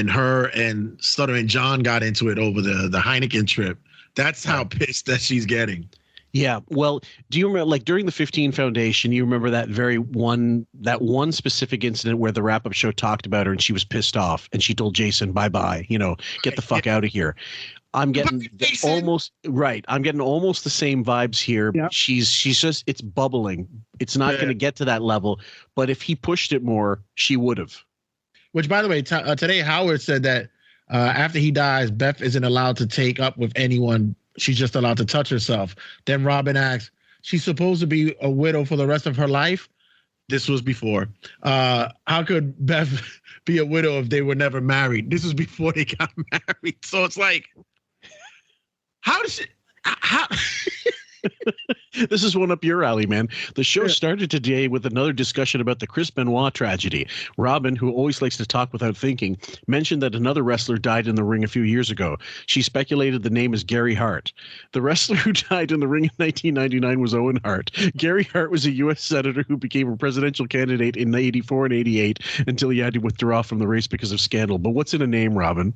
her and Stuttering John got into it over the Heineken trip. That's how pissed that she's getting. Yeah. Well, do you remember, like, during the 15 Foundation, you remember that one specific incident where the wrap-up show talked about her and she was pissed off and she told Jason, bye-bye, get the fuck out of here. I'm getting almost the same vibes here. Yep. She's just, it's bubbling. It's not going to get to that level, but if he pushed it more, she would have. Which, by the way, today Howard said that after he dies, Beth isn't allowed to take up with anyone. She's just allowed to touch herself. Then Robin asks, she's supposed to be a widow for the rest of her life? This was before. How could Beth be a widow if they were never married? This was before they got married. So it's like, how does it? How? This is one up your alley, man. The show started today with another discussion about the Chris Benoit tragedy. Robin, who always likes to talk without thinking, mentioned that another wrestler died in the ring a few years ago. She speculated the name is Gary Hart. The wrestler who died in the ring in 1999 was Owen Hart. Gary Hart was a U.S. senator who became a presidential candidate in 84 and 88 until he had to withdraw from the race because of scandal. But what's in a name, Robin?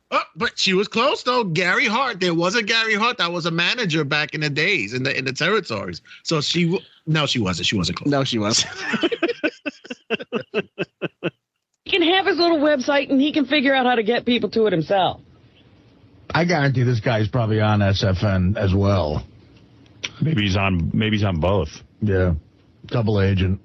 Oh, but she was close though. Gary Hart. There was a Gary Hart that was a manager back in the days in the territories. So she wasn't. She wasn't close. No, she wasn't. He can have his little website and he can figure out how to get people to it himself. I guarantee this guy's probably on SFN as well. Maybe he's on both. Yeah, double agent.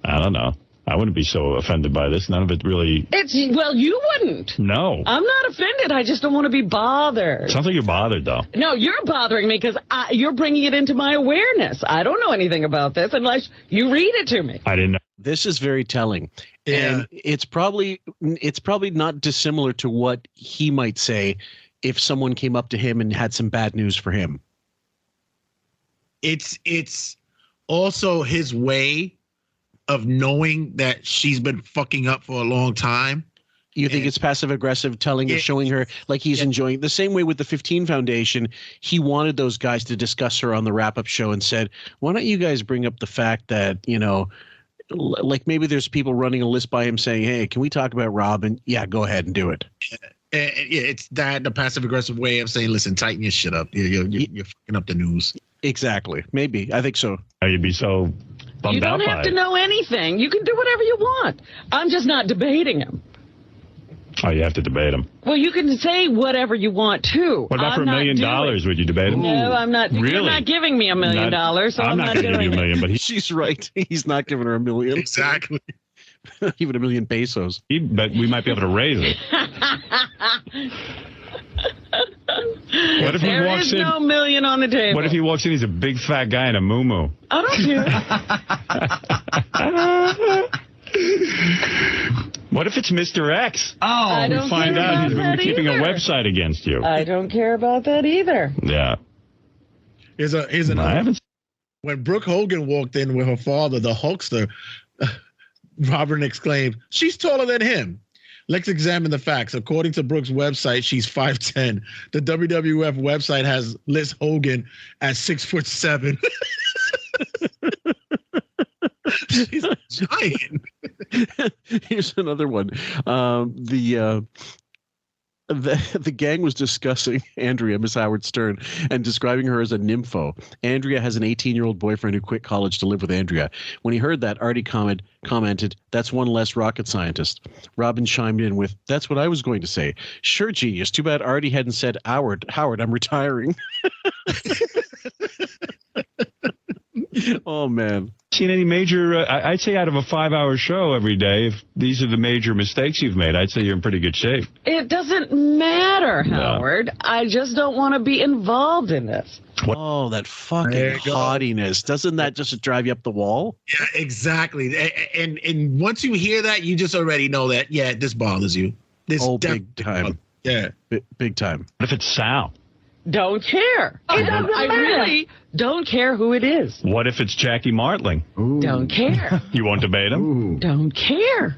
I don't know. I wouldn't be so offended by this. None of it really. Well, you wouldn't. No. I'm not offended. I just don't want to be bothered. Sounds like you're bothered, though. No, you're bothering me because you're bringing it into my awareness. I don't know anything about this unless you read it to me. I didn't know. This is very telling. Yeah. And it's probably not dissimilar to what he might say if someone came up to him and had some bad news for him. It's also his way of knowing that she's been fucking up for a long time. You think it's passive aggressive, showing her like he's enjoying the same way with the 15 Foundation. He wanted those guys to discuss her on the wrap up show and said, why don't you guys bring up the fact that, like maybe there's people running a list by him saying, hey, can we talk about Robin? Yeah, go ahead and do it. It's the passive aggressive way of saying, listen, tighten your shit up. You're fucking up the news. Exactly. Maybe. I think so. You'd be so bummed You don't out have by to it. know anything. You can do whatever you want. I'm just not debating him. Oh, you have to debate him. Well, you can say whatever you want to. What about for $1 million? Would you debate him? No, I'm not. Really? You're not giving me $1 million, so I'm not going to give you $1 million. But she's right. He's not giving her $1 million. Exactly. Even $1 million pesos. But we might be able to raise it. What if he walks in? There is no million on the table. What if he walks in? He's a big fat guy in a muumuu. I don't care. What if it's Mr. X? I don't we find care out about he's been that keeping either. a website against you. I don't care about that either. Yeah. Here's another. When Brooke Hogan walked in with her father, the Hulkster, Robin exclaimed, "She's taller than him." Let's examine the facts. According to Brooke's website, she's 5'10". The WWF website has Liz Hogan at 6'7". She's a giant. Here's another one. The gang was discussing Andrea, Miss Howard Stern, and describing her as a nympho. Andrea has an 18-year-old boyfriend who quit college to live with Andrea. When he heard that, Artie commented, "That's one less rocket scientist." Robin chimed in with, "That's what I was going to say. Sure, genius. Too bad Artie hadn't said, Howard, I'm retiring." Oh, man. Seen any major, I'd say out of a 5-hour show every day, if these are the major mistakes you've made, I'd say you're in pretty good shape. It doesn't matter, Howard. No. I just don't want to be involved in this. What? Oh, that fucking haughtiness. Doesn't that just drive you up the wall? Yeah, exactly. And once you hear that, you just already know that, yeah, this bothers you. This big time. Yeah. Big time. What if it's Sal? Don't care. I really don't care who it is. What if it's Jackie Martling? Don't care. You won't debate him? Don't care.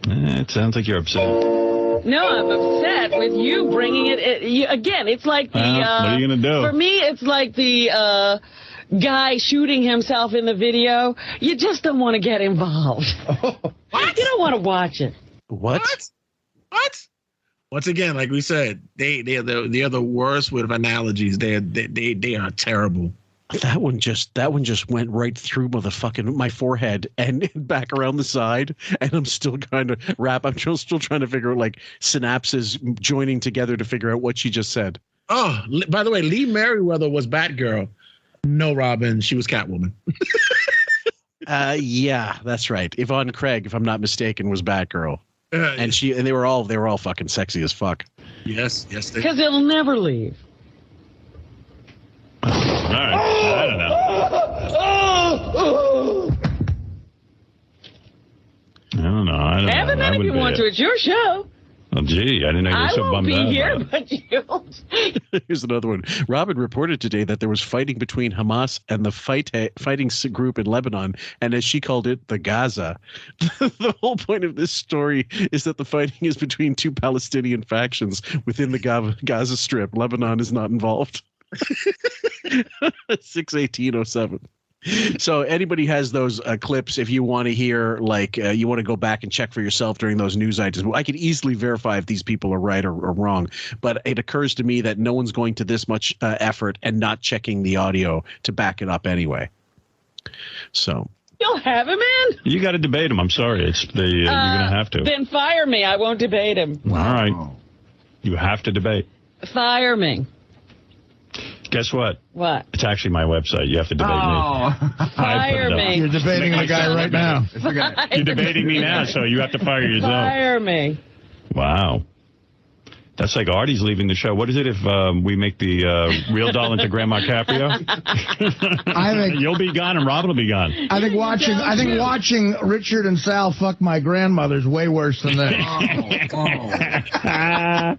It sounds like you're upset. No, I'm upset with you bringing it. Again, it's like the. What are you going to do? For me, it's like the guy shooting himself in the video. You just don't want to get involved. What? You don't want to watch it. What? Once again, like we said, they are the worst with analogies. They are terrible. That one just went right through my forehead and back around the side, and I'm still kind of I'm still trying to figure out like synapses joining together to figure out what she just said. Oh, by the way, Lee Merriweather was Batgirl. No, Robin, she was Catwoman. Yeah, that's right. Yvonne Craig, if I'm not mistaken, was Batgirl. And they were all fucking sexy as fuck. Yes. Because it'll never leave. All right. I don't know. I don't know. Have a minute if you want to. It's your show. Oh, gee, I didn't know you were so bummed out. I won't be here, but you. Here's another one. Robin reported today that there was fighting between Hamas and the fighting group in Lebanon, and as she called it, the Gaza. The whole point of this story is that the fighting is between two Palestinian factions within the Gaza Strip. Lebanon is not involved. 6/18/07. So anybody has those clips, if you want to hear, like you want to go back and check for yourself during those news items, I could easily verify if these people are right or wrong. But it occurs to me that no one's going to this much effort and not checking the audio to back it up anyway. So You'll have him in. You got to debate him. I'm sorry. You're going to have to. Then fire me. I won't debate him. All right. You have to debate. Fire me. Guess what? What? It's actually my website. You have to debate me. Fire me. You're debating the guy right now. You're debating me now, so you have to fire yourself. Fire me. Wow. That's like Artie's leaving the show. What is it if we make the real doll into Grandma Caprio? I think you'll be gone and Robin will be gone. I think watching Richard and Sal fuck my grandmother's way worse than that.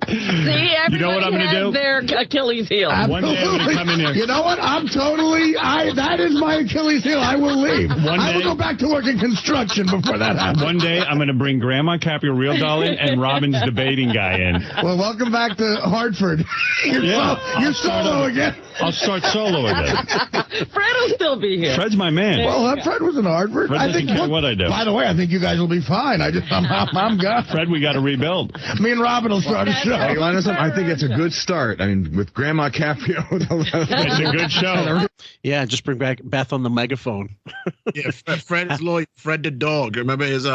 See, everybody you know what I'm going to do? Their Achilles heel. One day I'm going to come in here. You know what? That is my Achilles heel. I will leave. I will go back to work in construction before that happens. One day I'm going to bring Grandma Caprio real doll in and Robin's debating guy in. Well, welcome back to Hartford. You're solo again. I'll start solo again. Fred will still be here. Fred's my man. Well, Fred was in Hartford. Fred doesn't care what I do. By the way, I think you guys will be fine. I'm gone. Fred, we got to rebuild. Me and Robin will start a show. Hey, I think it's a good start. I mean, with Grandma Caprio. It's a good show. Yeah, just bring back Beth on the megaphone. Yeah, Fred is loyal. Fred the dog. Remember his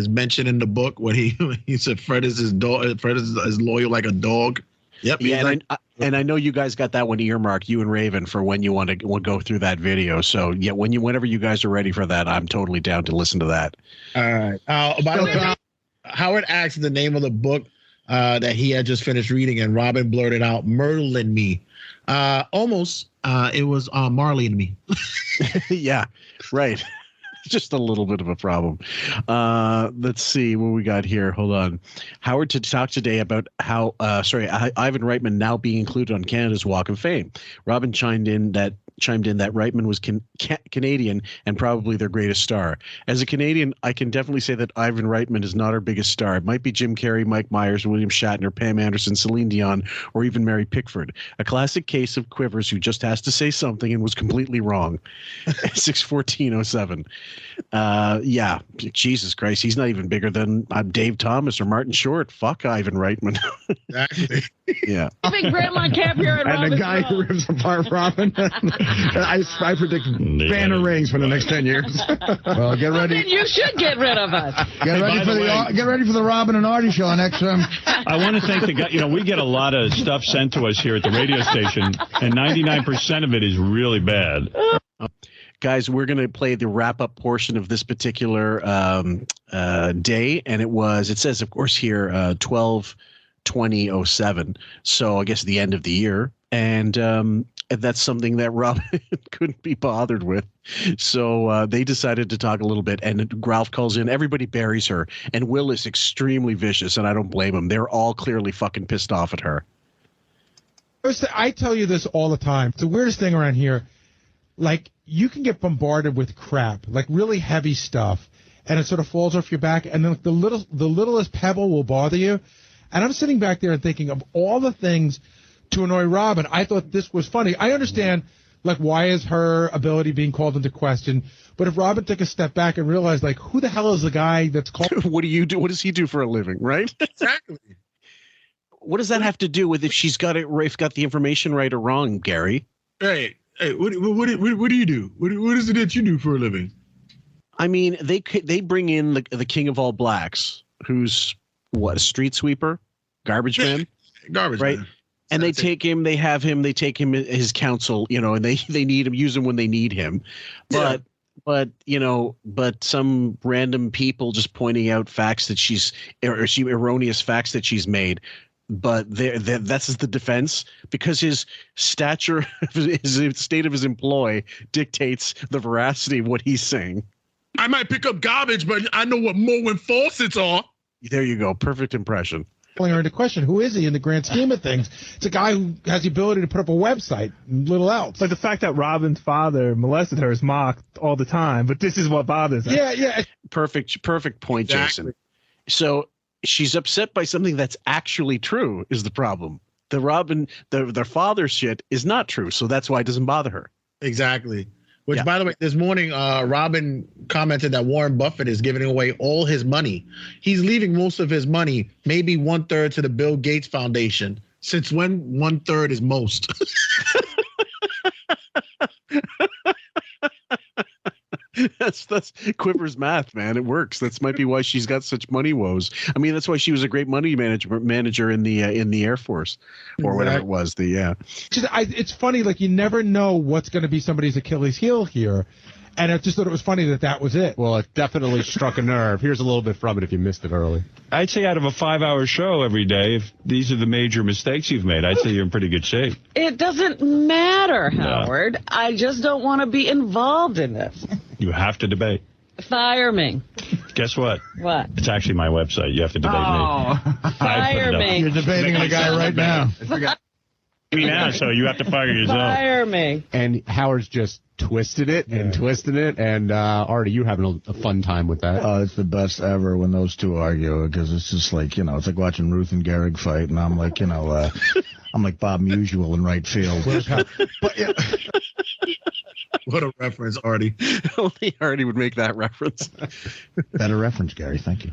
mention in the book when he said Fred is his dog. Fred is loyal like a dog. Yep. Yeah, and I know you guys got that one earmarked, you and Raven, for when you want to go through that video. So yeah, whenever you guys are ready for that, I'm totally down to listen to that. All right. By the way, Howard asked the name of the book that he had just finished reading, and Robin blurted out "Myrtle and Me." Almost. It was Marley and Me. Yeah. Right. Just a little bit of a problem. Let's see what we got here. Hold on. Howard to talk today about how, Ivan Reitman now being included on Canada's Walk of Fame. Robin chimed in that Reitman was Canadian and probably their greatest star. As a Canadian, I can definitely say that Ivan Reitman is not our biggest star. It might be Jim Carrey, Mike Myers, William Shatner, Pam Anderson, Celine Dion, or even Mary Pickford. A classic case of Quivers who just has to say something and was completely wrong. 61407. Yeah, Jesus Christ, he's not even bigger than Dave Thomas or Martin Short. Fuck Ivan Reitman. Exactly. Yeah. I think Grandma Caprio and the guy who rips apart Robin. I predict banner rings for the next 10 years. Well, get ready. Then you should get rid of us. Get ready for the Robin and Artie show next time. I want to thank the guy. We get a lot of stuff sent to us here at the radio station, and 99% of it is really bad. Guys, we're going to play the wrap-up portion of this particular day, and it says, of course, here 12/20/07. So I guess the end of the year, and that's something that Robin couldn't be bothered with. So they decided to talk a little bit, and Ralph calls in. Everybody buries her, and Will is extremely vicious, and I don't blame him. They're all clearly fucking pissed off at her. I tell you this all the time. It's the weirdest thing around here. Like, you can get bombarded with crap, like really heavy stuff, and it sort of falls off your back, and then the littlest pebble will bother you. And I'm sitting back there and thinking of all the things to annoy Robin. I thought this was funny. I understand, like, why is her ability being called into question? But if Robin took a step back and realized, like, who the hell is the guy that's called? What do you do? What does he do for a living, right? Exactly. What does that have to do with if she's got the information right or wrong, Gary? Hey, what do you do? What is it that you do for a living? I mean, they bring in the king of all blacks, who's what, a street sweeper, garbage man, right? Man. And they take him, they take him his counsel, and they need him, use him when they need him, but some random people just pointing out facts that erroneous facts that she's made. But that's the defense, because his stature, his state of his employ dictates the veracity of what he's saying. I might pick up garbage, but I know what mowing faucets are. There you go. Perfect impression. Calling her into question. Who is he in the grand scheme of things? It's a guy who has the ability to put up a website, little else. Like the fact that Robin's father molested her is mocked all the time, but this is what bothers her. Yeah. Perfect point, Exactly. Jason. So she's upset by something that's actually true is the problem. The Robin, their father's shit is not true, so that's why it doesn't bother her. Exactly. Which, by the way, this morning, Robin commented that Warren Buffett is giving away all his money. He's leaving most of his money, maybe 1/3 to the Bill Gates Foundation. Since when 1/3 is most? That's Quiver's math, man. It works. That might be why she's got such money woes. I mean, that's why she was a great money manager in the Air Force, or whatever it was. It's funny, like you never know what's going to be somebody's Achilles heel here. And I just thought it was funny that was it. Well, it definitely struck a nerve. Here's a little bit from it if you missed it early. I'd say out of a 5-hour show every day, if these are the major mistakes you've made, I'd say you're in pretty good shape. It doesn't matter, Howard. I just don't want to be involved in this. You have to debate. Fire me. Guess what? What? It's actually my website. You have to debate me. Fire me. You're debating the guy right now. Now, so you have to fire yourself. Fire me. And Howard's just twisted it and twisted it, and Artie, you're having a fun time with that. Oh, it's the best ever when those two argue, because it's just like, it's like watching Ruth and Gehrig fight, and I'm like, I'm like Bob Musial in right field. What a reference, Artie. Only Artie would make that reference. Better reference, Gary. Thank you.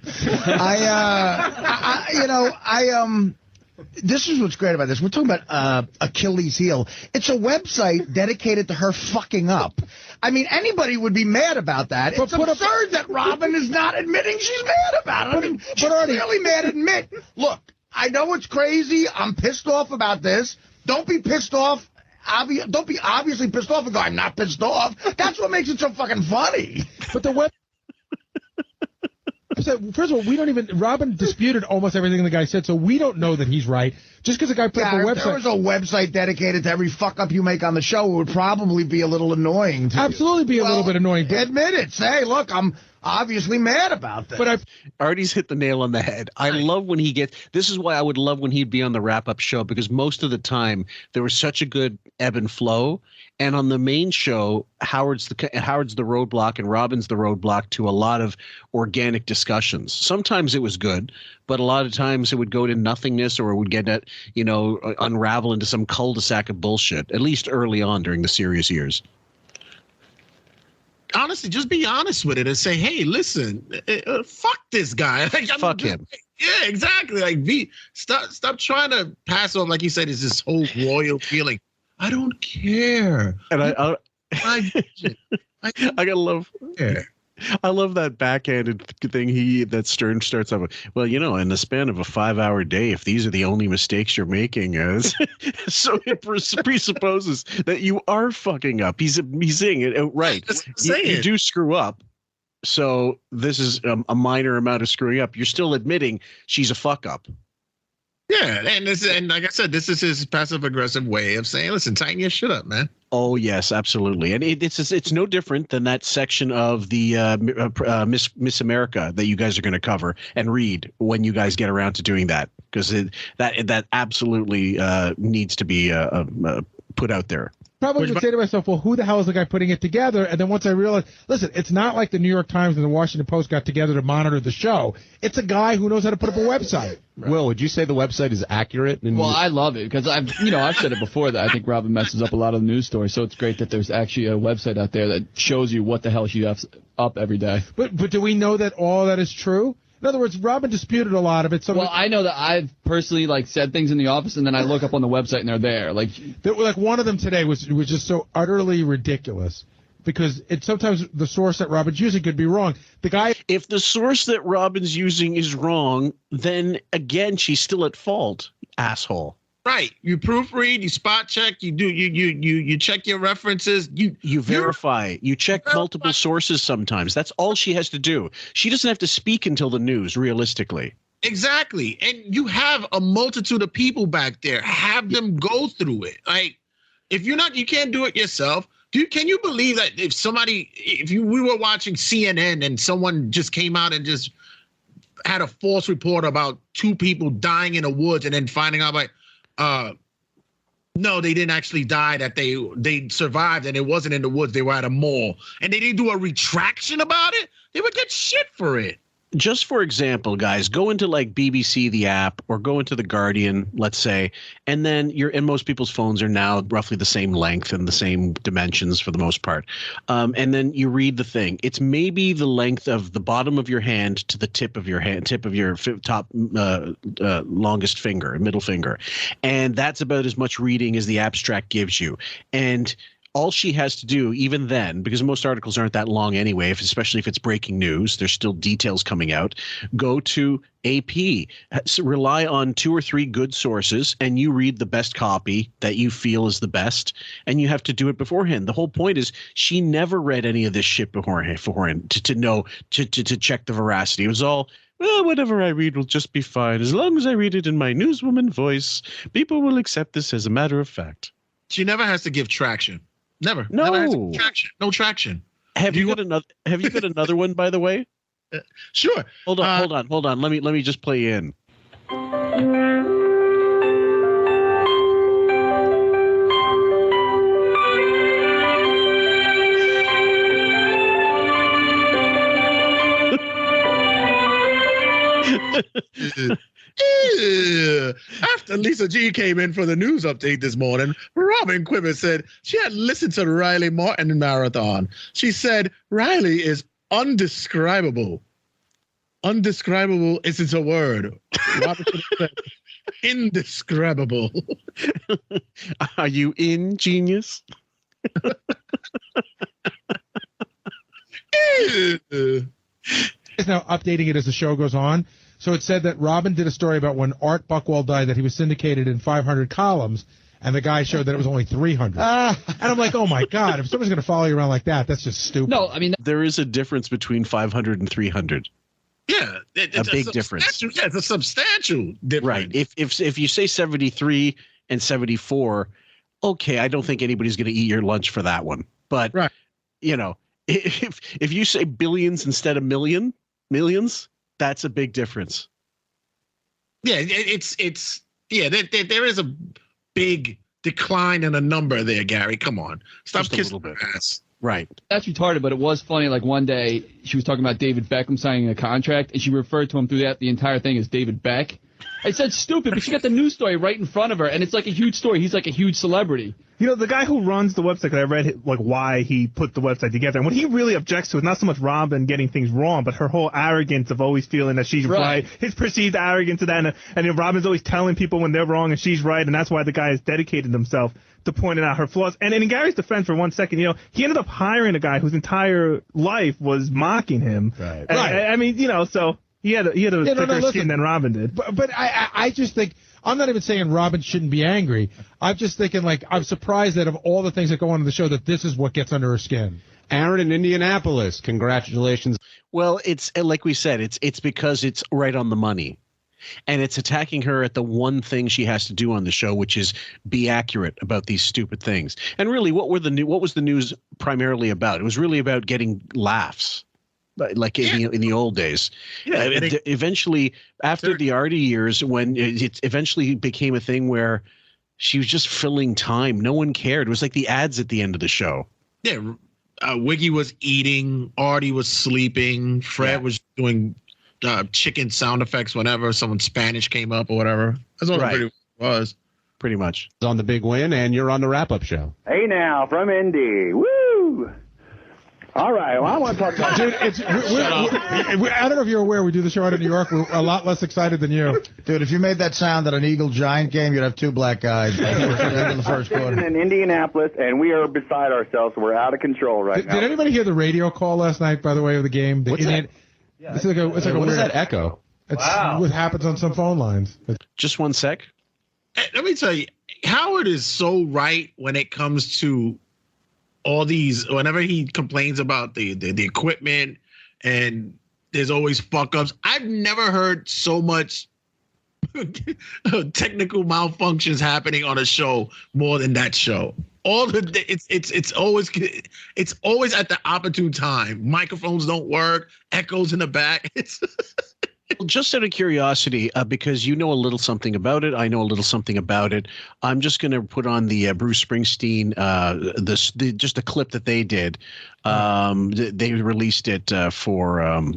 This is what's great about this. We're talking about Achilles heel. It's a website dedicated to her fucking up. I mean, anybody would be mad about that. It's absurd that Robin is not admitting she's mad about it. I mean, she's really mad. Admit, look, I know it's crazy. I'm pissed off about this. Don't be pissed off. Don't be obviously pissed off and go, I'm not pissed off. That's what makes it so fucking funny. But the web... First of all, we don't even... Robin disputed almost everything the guy said, so we don't know that he's right. Just because the guy put up a website... If there was a website dedicated to every fuck-up you make on the show, it would probably be a little annoying to you. Absolutely be a little bit annoying. Admit it. Say, look, I'm obviously mad about this. But Artie's hit the nail on the head. I love when he gets... This is why I would love when he'd be on the wrap-up show, because most of the time, there was such a good ebb and flow. And on the main show, Howard's the roadblock and Robin's the roadblock to a lot of organic discussions. Sometimes it was good, but a lot of times it would go to nothingness, or it would get at, unravel into some cul-de-sac of bullshit, at least early on during the serious years. Honestly, just be honest with it and say, hey, listen, fuck this guy. Fuck him. Yeah, exactly. Like, stop trying to pass on, like you said, is this whole royal feeling. I don't care. And I gotta love. Yeah. I love that backhanded thing that Stern starts off with. Well, in the span of a 5-hour day, if these are the only mistakes you're making, so it presupposes that you are fucking up. He's saying it outright. You do screw up. So this is a minor amount of screwing up. You're still admitting she's a fuck up. Yeah, and like I said, this is his passive-aggressive way of saying, listen, tighten your shit up, man. Oh, yes, absolutely. And it's no different than that section of the Miss America that you guys are going to cover and read when you guys get around to doing that, because that absolutely needs to be put out there. Probably would say to myself, well, who the hell is the guy putting it together? And then once I realized, listen, it's not like the New York Times and the Washington Post got together to monitor the show. It's a guy who knows how to put up a website. Right. Will, would you say the website is accurate? Well, I love it because I've said it before that I think Robin messes up a lot of the news stories. So it's great that there's actually a website out there that shows you what the hell she has up every day. But do we know that all that is true? In other words, Robin disputed a lot of it. So I know that I've personally said things in the office, and then I look up on the website and they're there. Like one of them today was just so utterly ridiculous, because sometimes the source that Robin's using could be wrong. If the source that Robin's using is wrong, then again she's still at fault, asshole. Right. You proofread, you spot check, you check your references, you verify, you check multiple sources sometimes. That's all she has to do. She doesn't have to speak until the news, realistically. Exactly. And you have a multitude of people back there. Have them go through it. Like, if you can't do it yourself. Can you believe that we were watching CNN and someone just came out and just had a false report about 2 people dying in the woods, and then finding out no, they didn't actually die, that they survived and it wasn't in the woods, they were at a mall, and they didn't do a retraction about it? They would get shit for it. Just for example, guys, go into BBC, the app, or go into the Guardian, let's say, and then and most people's phones are now roughly the same length and the same dimensions for the most part. And then you read the thing. It's maybe the length of the bottom of your hand to the tip of your top longest finger, middle finger. And that's about as much reading as the abstract gives you. And all she has to do, even then, because most articles aren't that long anyway, especially if it's breaking news, there's still details coming out, go to AP, rely on 2 or 3 good sources, and you read the best copy that you feel is the best, and you have to do it beforehand. The whole point is she never read any of this shit beforehand to know, to check the veracity. It was all, well, whatever I read will just be fine. As long as I read it in my newswoman voice, people will accept this as a matter of fact. She never has to give traction. Never. No. Never has to give traction. No traction. Have you got another one, by the way? Sure. Hold on. Let me just play in. After Lisa G came in for the news update this morning, Robin Quiver said she had listened to the Riley Martin marathon. She said Riley is undescribable. Undescribable isn't a word. Robin said indescribable. Are you in, genius? Is now updating it as the show goes on. So it said that Robin did a story about when Art Buchwald died, that he was syndicated in 500 columns, and the guy showed that it was only 300. And I'm like, oh my God, if someone's going to follow you around like that, that's just stupid. No, I mean, there is a difference between 500 and 300. Yeah, it's a big difference. Yeah, it's a substantial difference. Right. If you say 73 and 74, okay, I don't think anybody's going to eat your lunch for that one. But right. You know, if you say billions instead of millions, that's a big difference. Yeah, there is a big decline in a number there, Gary. Come on, stop kissing the ass. Right. That's retarded, but it was funny. Like one day, she was talking about David Beckham signing a contract, and she referred to him through the entire thing as David Beck. I said stupid, but she got the news story right in front of her, and it's like a huge story. He's like a huge celebrity. You know, the guy who runs the website, I read like why he put the website together, and what he really objects to is not so much Robin getting things wrong, but her whole arrogance of always feeling that she's right. His perceived arrogance of that, and you know, Robin's always telling people when they're wrong and she's right, and that's why the guy has dedicated himself to pointing out her flaws. And in Gary's defense, for 1 second, you know, he ended up hiring a guy whose entire life was mocking him. Right. I mean, you know, so he had a thicker skin than Robin did. But I just think, I'm not even saying Robin shouldn't be angry. I'm just thinking, like, I'm surprised that of all the things that go on in the show, that this is what gets under her skin. Aaron in Indianapolis, congratulations. Well, it's like we said, it's because it's right on the money. And it's attacking her at the one thing she has to do on the show, which is be accurate about these stupid things. And really, what was the news primarily about? It was really about getting laughs, like in the old days. Yeah, eventually, after the Artie years, when it eventually became a thing where she was just filling time, no one cared. It was like the ads at the end of the show. Yeah, Wiggy was eating, Artie was sleeping, Fred was doing chicken sound effects whenever someone Spanish came up or whatever. That's what it was. Pretty much. On the big win, and you're on the wrap-up show. Hey now, from Indy. Woo! All right, well, I want to talk about... Dude, I don't know if you're aware, we do the show out in New York. We're a lot less excited than you. Dude, if you made that sound at an Eagle-Giant game, you'd have 2 black guys in the first quarter. In Indianapolis, and we are beside ourselves. We're out of control right now. Did anybody hear the radio call last night, by the way, of the game? What's that? Yeah, it's like a what weird, is that echo? It's what happens on some phone lines. Just 1 sec. Let me tell you, Howard is so right when it comes to all these. Whenever he complains about the equipment and there's always fuck ups, I've never heard so much technical malfunctions happening on a show more than that show. It's always at the opportune time. Microphones don't work, echoes in the back. Just out of curiosity, because you know a little something about it, I know a little something about it. I'm just going to put on the Bruce Springsteen, just a clip that they did. They released it for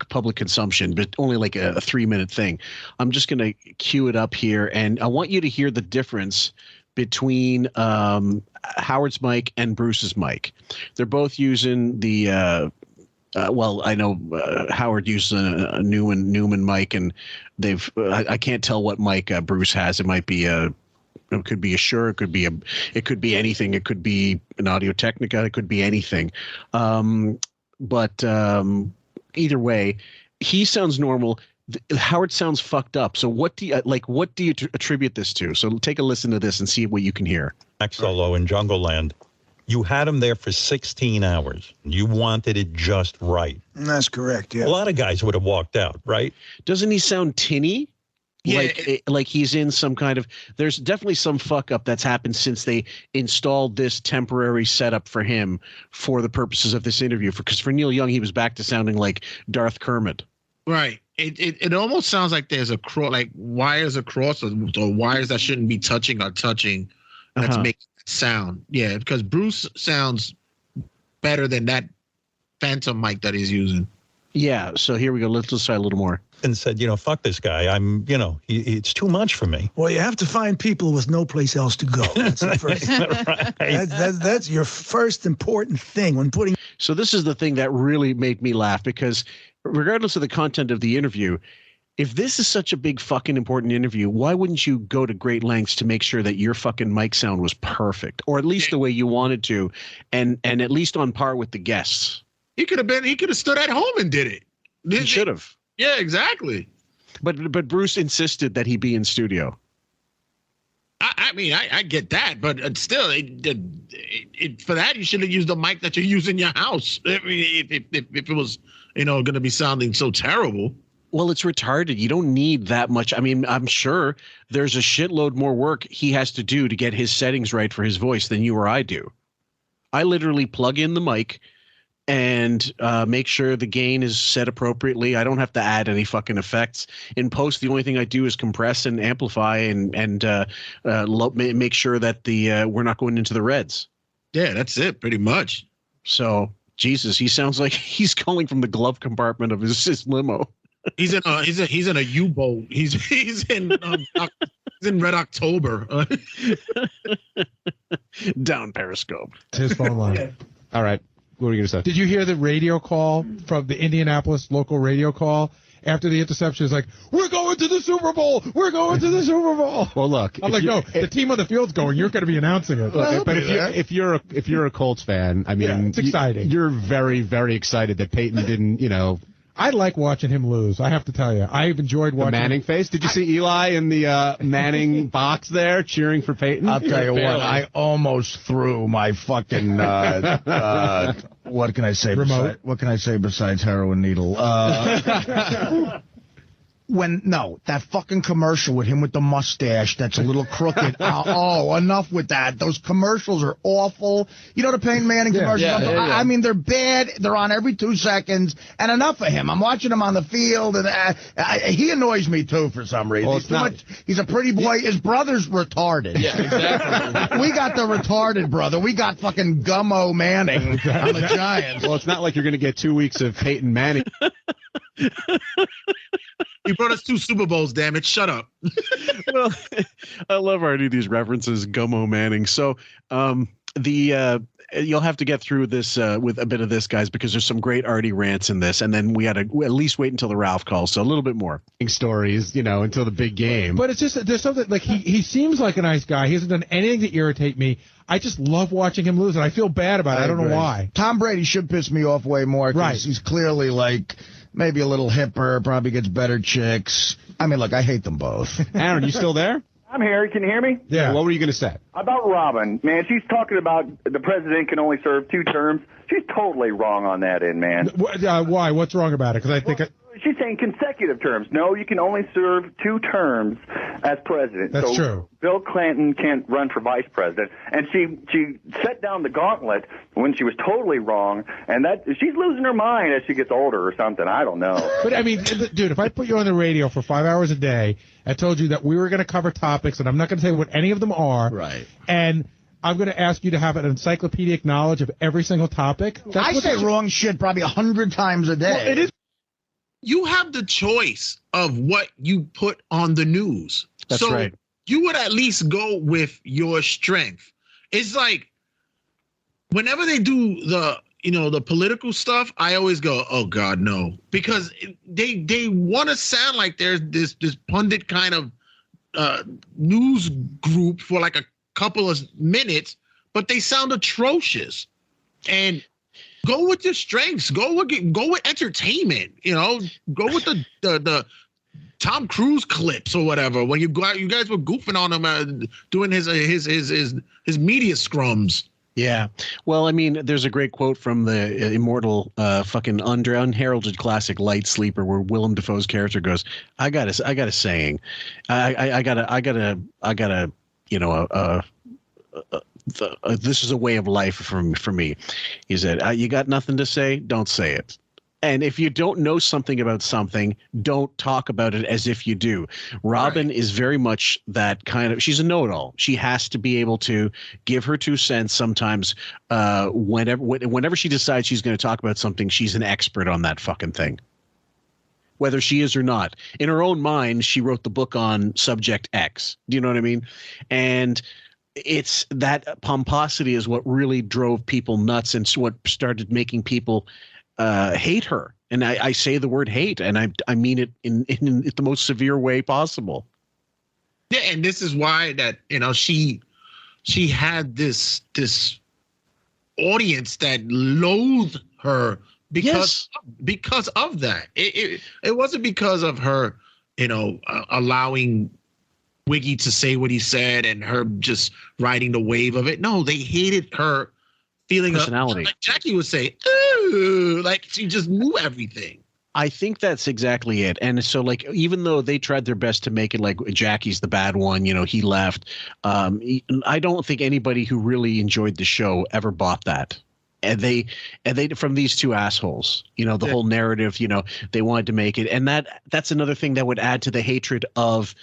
public consumption, but only like a 3-minute thing. I'm just going to cue it up here, and I want you to hear the difference between Howard's mic and Bruce's mic. They're both using the well, I know Howard uses a Newman mic, and I can't tell what mic Bruce has. It might be It could be a Shure. It could be anything. It could be an Audio Technica. It could be anything. But either way, he sounds normal. Howard sounds fucked up. So what do you attribute this to? So take a listen to this and see what you can hear. Solo in Jungle Land. You had him there for 16 hours. You wanted it just right. That's correct, yeah. A lot of guys would have walked out, right? Doesn't he sound tinny? Yeah, like he's in some kind of, there's definitely some fuck up that's happened since they installed this temporary setup for him for the purposes of this interview. Because for Neil Young, he was back to sounding like Darth Kermit. Right. It almost sounds like there's a like wires across or wires that shouldn't be touching are touching. That's making it sound. Yeah, because Bruce sounds better than that phantom mic that he's using. Yeah. So here we go. Let's try a little more. And said, fuck this guy. It's too much for me. Well, you have to find people with no place else to go. That's the first thing. That's your first important thing when putting. So this is the thing that really made me laugh, because regardless of the content of the interview, if this is such a big fucking important interview, why wouldn't you go to great lengths to make sure that your fucking mic sound was perfect, or at least the way you wanted to, and at least on par with the guests? He could have stood at home and did it. He should have. Yeah, exactly. But Bruce insisted that he be in studio. I mean, I get that, but still, for that you should have used the mic that you use in your house. I mean, if it was, going to be sounding so terrible. Well, it's retarded. You don't need that much. I mean, I'm sure there's a shitload more work he has to do to get his settings right for his voice than you or I do. I literally plug in the mic and make sure the gain is set appropriately. I don't have to add any fucking effects. In post, the only thing I do is compress and amplify and make sure that we're not going into the reds. Yeah, that's it, pretty much. So, Jesus, he sounds like he's calling from the glove compartment of his limo. He's in a U-boat. He's in Red October. Down Periscope. His phone line. All right. What were you going to say? Did you hear the radio call from the Indianapolis local radio call after the interception? Is like, we're going to the Super Bowl. We're going to the Super Bowl. Well, look. I'm like, no, the team on the field's going. You're going to be announcing it. Look, but if you're a Colts fan, I mean, it's exciting. You're very, very excited that Peyton didn't, I like watching him lose. I have to tell you, I've enjoyed watching the Manning face. Did you see Eli in the Manning box there cheering for Peyton? I'll tell you what, I almost threw my fucking what can I say? Remote. What can I say besides heroin needle? That fucking commercial with him with the mustache that's a little crooked. Enough with that. Those commercials are awful. You know the Peyton Manning commercials? Yeah. I mean, they're bad. They're on every 2 seconds. And enough of him. I'm watching him on the field, and he annoys me, too, for some reason. Well, he's a pretty boy. His brother's retarded. Yeah, exactly. We got the retarded brother. We got fucking Gummo Manning on the Giants. Well, it's not like you're going to get 2 weeks of Peyton Manning. He brought us 2 Super Bowls, damn it. Shut up. Well, I love already these references, Gummo Manning. So you'll have to get through this with a bit of this, guys, because there's some great Artie rants in this. And then we had to at least wait until the Ralph call. So a little bit more. Stories, until the big game. But it's just, there's something, like, he seems like a nice guy. He hasn't done anything to irritate me. I just love watching him lose, and I feel bad about it. I don't know why. Tom Brady should piss me off way more. Right. He's clearly, maybe a little hipper, probably gets better chicks. I mean, look, I hate them both. Aaron, you still there? I'm here. Can you hear me? Yeah. What were you going to say? About Robin. Man, she's talking about the president can only serve 2 terms. She's totally wrong on that end, man. Why? What's wrong about it? Because I think... She's saying consecutive terms. No, you can only serve 2 terms as president. That's true. Bill Clinton can't run for vice president. And she set down the gauntlet when she was totally wrong. And that she's losing her mind as she gets older or something. I don't know. But, I mean, dude, if I put you on the radio for 5 hours a day and told you that we were going to cover topics, and I'm not going to tell you what any of them are. Right. And I'm going to ask you to have an encyclopedic knowledge of every single topic. I say wrong shit probably 100 times a day. Well, it is. You have the choice of what you put on the news. That's right. You would at least go with your strength. It's like whenever they do the political stuff, I always go, oh God, no, because they want to sound like there's this pundit kind of news group for like a couple of minutes, but they sound atrocious. And go with your strengths. Go with entertainment. You know, go with the Tom Cruise clips or whatever. When you guys were goofing on him doing his media scrums. Yeah. Well, I mean, there's a great quote from the immortal fucking unheralded classic Light Sleeper where Willem Dafoe's character goes, I got a saying. I got a you know, this is a way of life for me. He said, you got nothing to say? Don't say it. And if you don't know something about something, don't talk about it as if you do. Robin is very much that kind of, she's a know-it-all. She has to be able to give her 2 cents sometimes. Whenever she decides she's going to talk about something, she's an expert on that fucking thing, whether she is or not. In her own mind, she wrote the book on subject X. Do you know what I mean? And it's that pomposity is what really drove people nuts and what started making people hate her. And I say the word hate, and I mean it in the most severe way possible. Yeah, and this is why that, you know, she had this audience that loathed her because of that. It wasn't because of her, you know, allowing Wiggy to say what he said and her just riding the wave of it. No, they hated her feeling personality. Like Jackie would say, ooh, like she just knew everything. I think that's exactly it. And so, like, even though they tried their best to make it like Jackie's the bad one, you know, he left. I don't think anybody who really enjoyed the show ever bought that. And they from these 2 assholes, you know, the whole narrative, you know, they wanted to make it. And that's another thing that would add to the hatred of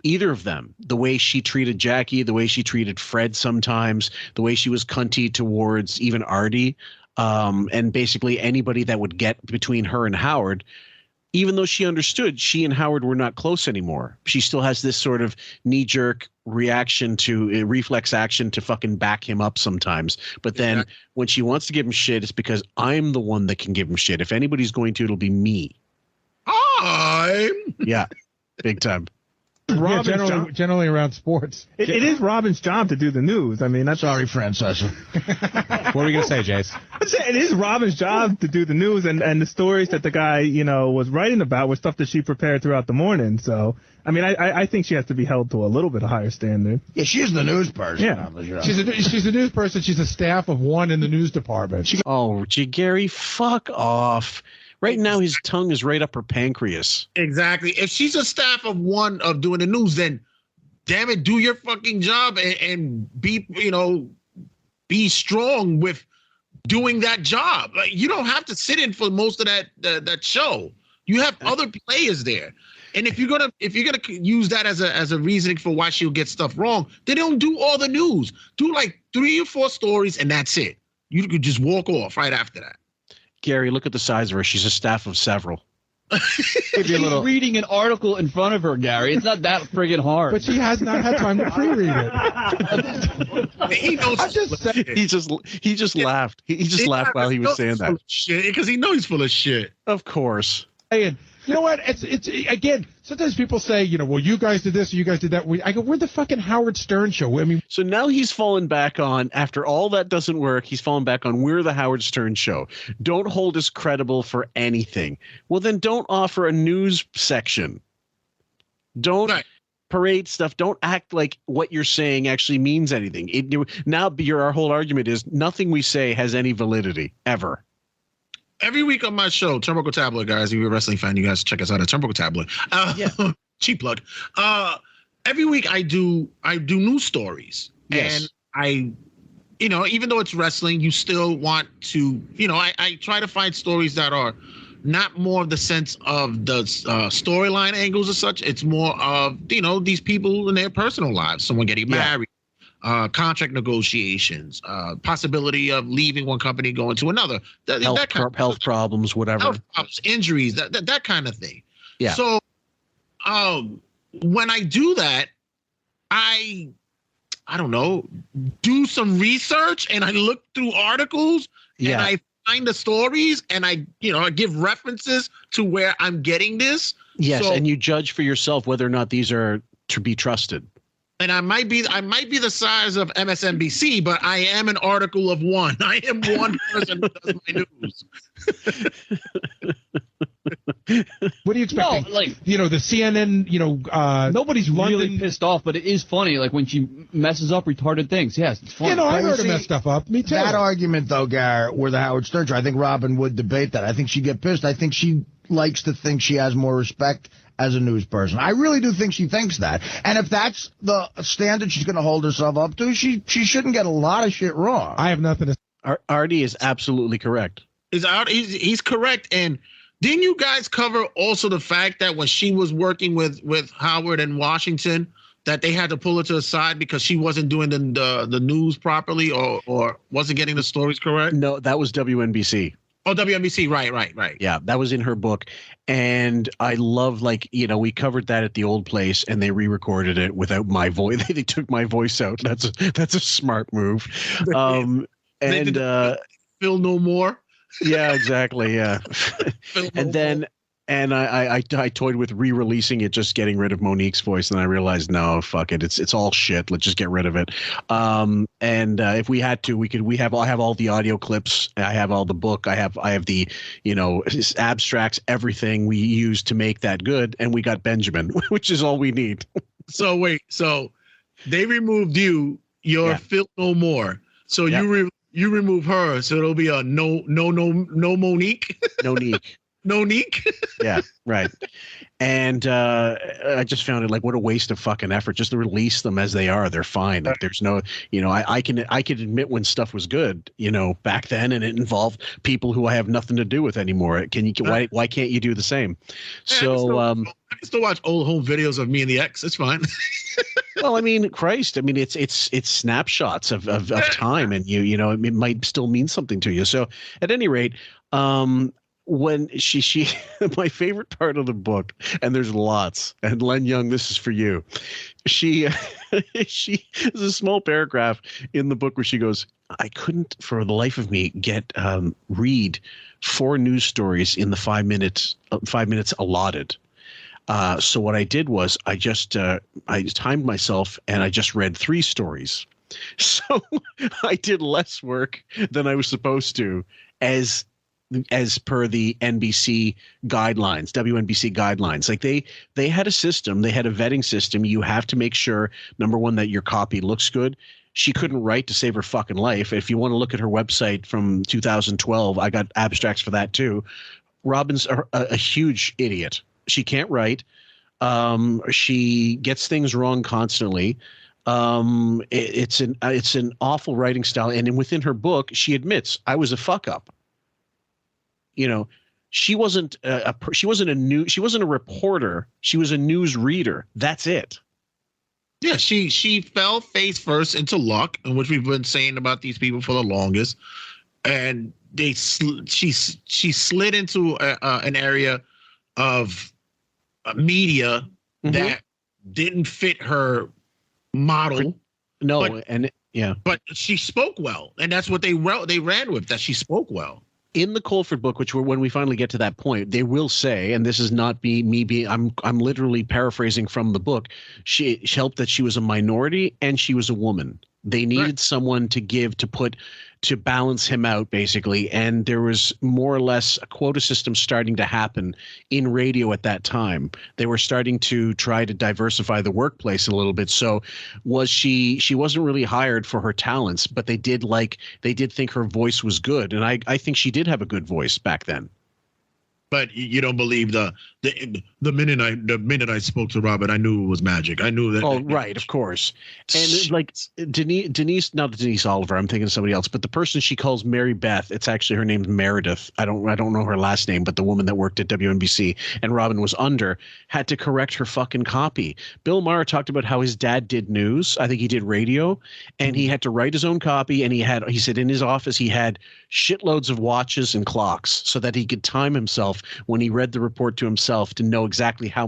either of them. The way she treated Jackie, the way she treated Fred sometimes, the way she was cunty towards even Artie, and basically anybody that would get between her and Howard, even though she understood she and Howard were not close anymore. She still has this sort of knee-jerk reaction to reflex action to fucking back him up sometimes. But then when she wants to give him shit, it's because I'm the one that can give him shit. If anybody's going to, it'll be me. Yeah, big time. Generally around sports. It is Robin's job to do the news. I mean, sorry, Francesca. What were you gonna say, Jace? It is Robin's job to do the news, and the stories that the guy, you know, was writing about were stuff that she prepared throughout the morning. So, I mean, I think she has to be held to a little bit higher standard. Yeah, she's the news person. Yeah, she's a news person. She's a staff of 1 in the news department. Gary, fuck off. Right now, his tongue is right up her pancreas. Exactly. If she's a staff of 1 of doing the news, then damn it, do your fucking job and be, you know, be strong with doing that job. Like, you don't have to sit in for most of that show. You have other players there. And if you're gonna use that as a reasoning for why she'll get stuff wrong, then don't do all the news. Do like 3 or 4 stories and that's it. You could just walk off right after that. Gary, look at the size of her. She's a staff of several. She's reading an article in front of her, Gary. It's not that friggin' hard. But she has not had time to pre-read it. He knows. He just laughed. He just laughed while he was saying that. Because he knows he's full of shit. Of course. And you know what? It's again. Sometimes people say, you know, well, you guys did this, or you guys did that. I go, we're the fucking Howard Stern show. I mean, so now he's fallen back on, after all that doesn't work, he's fallen back on, we're the Howard Stern show. Don't hold us credible for anything. Well, then don't offer a news section. Don't parade stuff. Don't act like what you're saying actually means anything. Our whole argument is nothing we say has any validity ever. Every week on my show, Turnbuckle Tabloid, guys, if you're a wrestling fan, you guys check us out at Turnbuckle Tabloid. Cheap plug. Every week I do news stories. Yes. And I, you know, even though it's wrestling, you still want to, you know, I try to find stories that are not more of the sense of the storyline angles as such. It's more of, you know, these people in their personal lives, someone getting married. Contract negotiations, possibility of leaving one company, going to another, health problems, whatever, health problems, injuries, that kind of thing. Yeah. So, when I do that, I don't know, do some research and I look through articles and I find the stories and I give references to where I'm getting this. Yes, and you judge for yourself whether or not these are to be trusted. And I might be the size of MSNBC, but I am an article of one. I am one person who does my news. What are you expecting? No, like, the CNN, nobody's London... really pissed off, but it is funny, like when she messes up retarded things. Yes, it's funny. I heard her mess stuff up. Me too. That argument, though, Garrett, where the Howard Stern show, I think Robin would debate that. I think she'd get pissed. I think she likes to think she has more respect as a news person. I really do think she thinks that. And if that's the standard she's going to hold herself up to, she shouldn't get a lot of shit wrong. I have nothing to... Artie is absolutely correct. He's correct. And didn't you guys cover also the fact that when she was working with Howard in Washington, that they had to pull her to the side because she wasn't doing the news properly or wasn't getting the stories correct? No, that was WNBC. Oh, WNBC, right. Yeah, that was in her book. And I love, we covered that at the old place and they re-recorded it without my voice. They took my voice out. That's a smart move. Phil No More. Yeah, exactly. Yeah. And I toyed with re-releasing it, just getting rid of Monique's voice, and I realized, no, fuck it, it's all shit. Let's just get rid of it. And if we had to, I have all the audio clips, I have all the book, I have the abstracts, everything we used to make that good, and we got Benjamin, which is all we need. So wait, they removed Phil No More. So you remove her, so it'll be a no Monique. Monique. Yeah, right. And I just found it like, what a waste of fucking effort. Just to release them as they are. They're fine. Like, there's no, I can admit when stuff was good, back then, and it involved people who I have nothing to do with anymore. Why can't you do the same? So I can still watch old home videos of me and the ex. It's fine. Well, Christ, it's snapshots of time, and it might still mean something to you. So at any rate, when she my favorite part of the book, and there's lots, and Len Young, this is for you. She there's a small paragraph in the book where she goes, I couldn't for the life of me read 4 news stories in the 5 minutes allotted. So what I did was I timed myself and I just read 3 stories. So I did less work than I was supposed to as per the NBC guidelines, WNBC guidelines. Like they had a system, they had a vetting system. You have to make sure, number one, that your copy looks good. She couldn't write to save her fucking life. If you want to look at her website from 2012, I got abstracts for that too. Robin's a huge idiot. She can't write. She gets things wrong constantly. It's an awful writing style. And within her book, she admits, I was a fuck up. She wasn't a reporter. She was a news reader. That's it. Yeah, she fell face first into luck, in which we've been saying about these people for the longest, and she slid into an area of media that didn't fit her model. No, but she spoke well, and that's what they ran with. That she spoke well. In the Colford book, when we finally get to that point, they will say, and this is not me being, I'm literally paraphrasing from the book. She helped that she was a minority and she was a woman. They needed someone to balance him out, basically. And there was more or less a quota system starting to happen in radio at that time. They were starting to try to diversify the workplace a little bit. So she wasn't really hired for her talents, but they did think her voice was good. And I think she did have a good voice back then. But you don't believe the minute I spoke to Robert, I knew it was magic. I knew that. Oh, right, of course. And like Denise, not Denise Oliver. I'm thinking of somebody else. But the person she calls Mary Beth, it's actually her name's Meredith. I don't know her last name, but the woman that worked at WNBC and Robin was under had to correct her fucking copy. Bill Maher talked about how his dad did news. I think he did radio, and he had to write his own copy. And he said in his office he had shitloads of watches and clocks so that he could time himself when he read the report to himself to know exactly how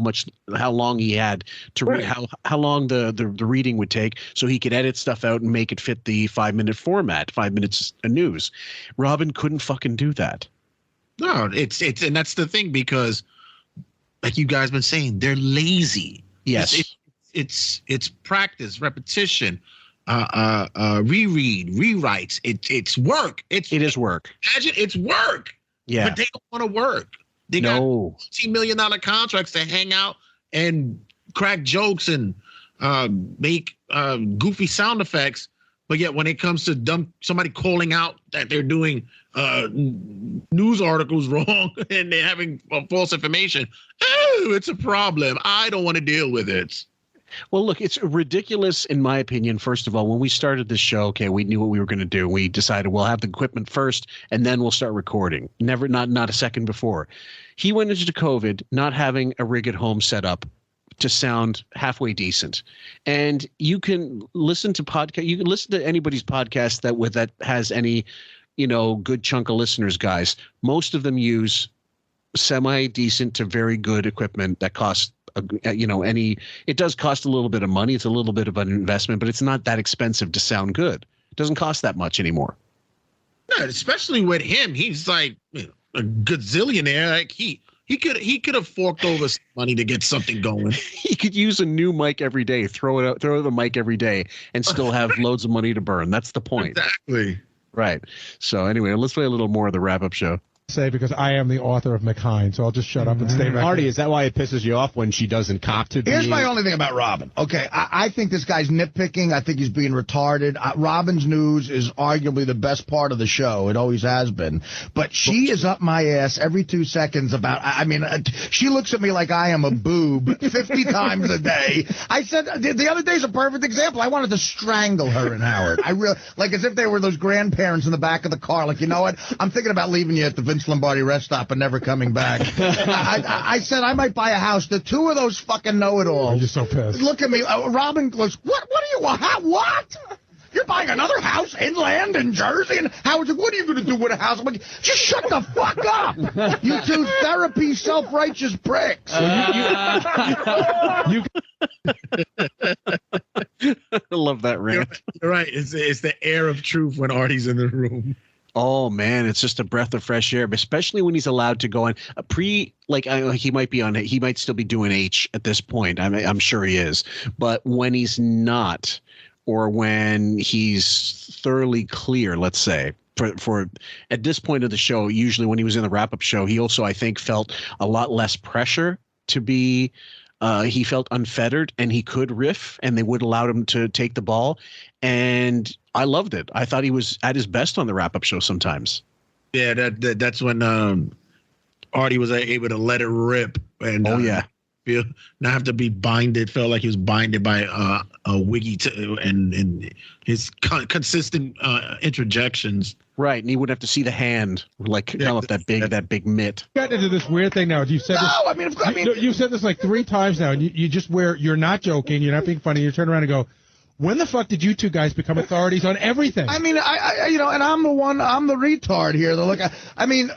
long he had to read, how long the reading would take, so he could edit stuff out and make it fit the 5-minute format, 5 minutes of news. Robin couldn't fucking do that. No, it's and that's the thing, because like you guys been saying, they're lazy. Yes. it's practice, repetition, reread, rewrites. It's work. It is work. Imagine it's work. Yeah. But they don't want to work. They got $15 million contracts to hang out and crack jokes and make goofy sound effects. But yet when it comes to somebody calling out that they're doing news articles wrong and they're having false information, it's a problem. I don't want to deal with it. Well, look, it's ridiculous, in my opinion. First of all, when we started this show, okay, we knew what we were going to do. We decided we'll have the equipment first, and then we'll start recording. Not a second before. He went into COVID not having a rig at home set up to sound halfway decent. And you can listen to podcast. You can listen to anybody's podcast that has any, good chunk of listeners, guys. Most of them use semi-decent to very good equipment that costs it does cost a little bit of money. It's a little bit of an investment, but it's not that expensive to sound good. It doesn't cost that much anymore. No, especially with him. He's like a gazillionaire. Like he could have forked over some money to get something going. He could use a new mic every day, throw the mic every day, and still have loads of money to burn. That's the point. Exactly. Right. So anyway, let's play a little more of the wrap-up show. Say because I am the author of McHine, so I'll just shut up and stay back. Artie, is that why it pisses you off when she doesn't cop to? Here's my only thing about Robin. Okay, I think this guy's nitpicking. I think he's being retarded. Robin's news is arguably the best part of the show. It always has been. But she is up my ass every 2 seconds about. She looks at me like I am a boob 50 times a day. I said the other day's a perfect example. I wanted to strangle her and Howard. I really as if they were those grandparents in the back of the car. Like, you know what? I'm thinking about leaving you at the Vince Lombardi rest stop and never coming back. I said I might buy a house. The two of those fucking know-it-alls. You're so pissed. Look at me. Robin goes, what do you want? What? You're buying another house inland in Jersey? And Howard's like, what are you going to do with a house? I'm like, just shut the fuck up. You two therapy self-righteous pricks. I love that rant. You're right. It's the air of truth when Artie's in the room. Oh man, it's just a breath of fresh air, especially when he's allowed to go on he might still be doing H at this point. I'm sure he is, but when he's not, or when he's thoroughly clear, let's say, for at this point of the show, usually when he was in the wrap-up show, he also, I think, felt a lot less pressure to be. He felt unfettered, and he could riff, and they would allow him to take the ball. And I loved it. I thought he was at his best on the wrap-up show sometimes. Yeah, that's when Artie was able to let it rip. And not have to be binded. Felt like he was binded by a wiggy and his consistent interjections. Right, and he wouldn't have to see the hand come up that big mitt. Got into this weird thing now. You said you've said this like 3 times now, and you just you're not joking, you're not being funny. You turn around and go, when the fuck did you two guys become authorities on everything? I mean, and I'm the retard here. Look, I don't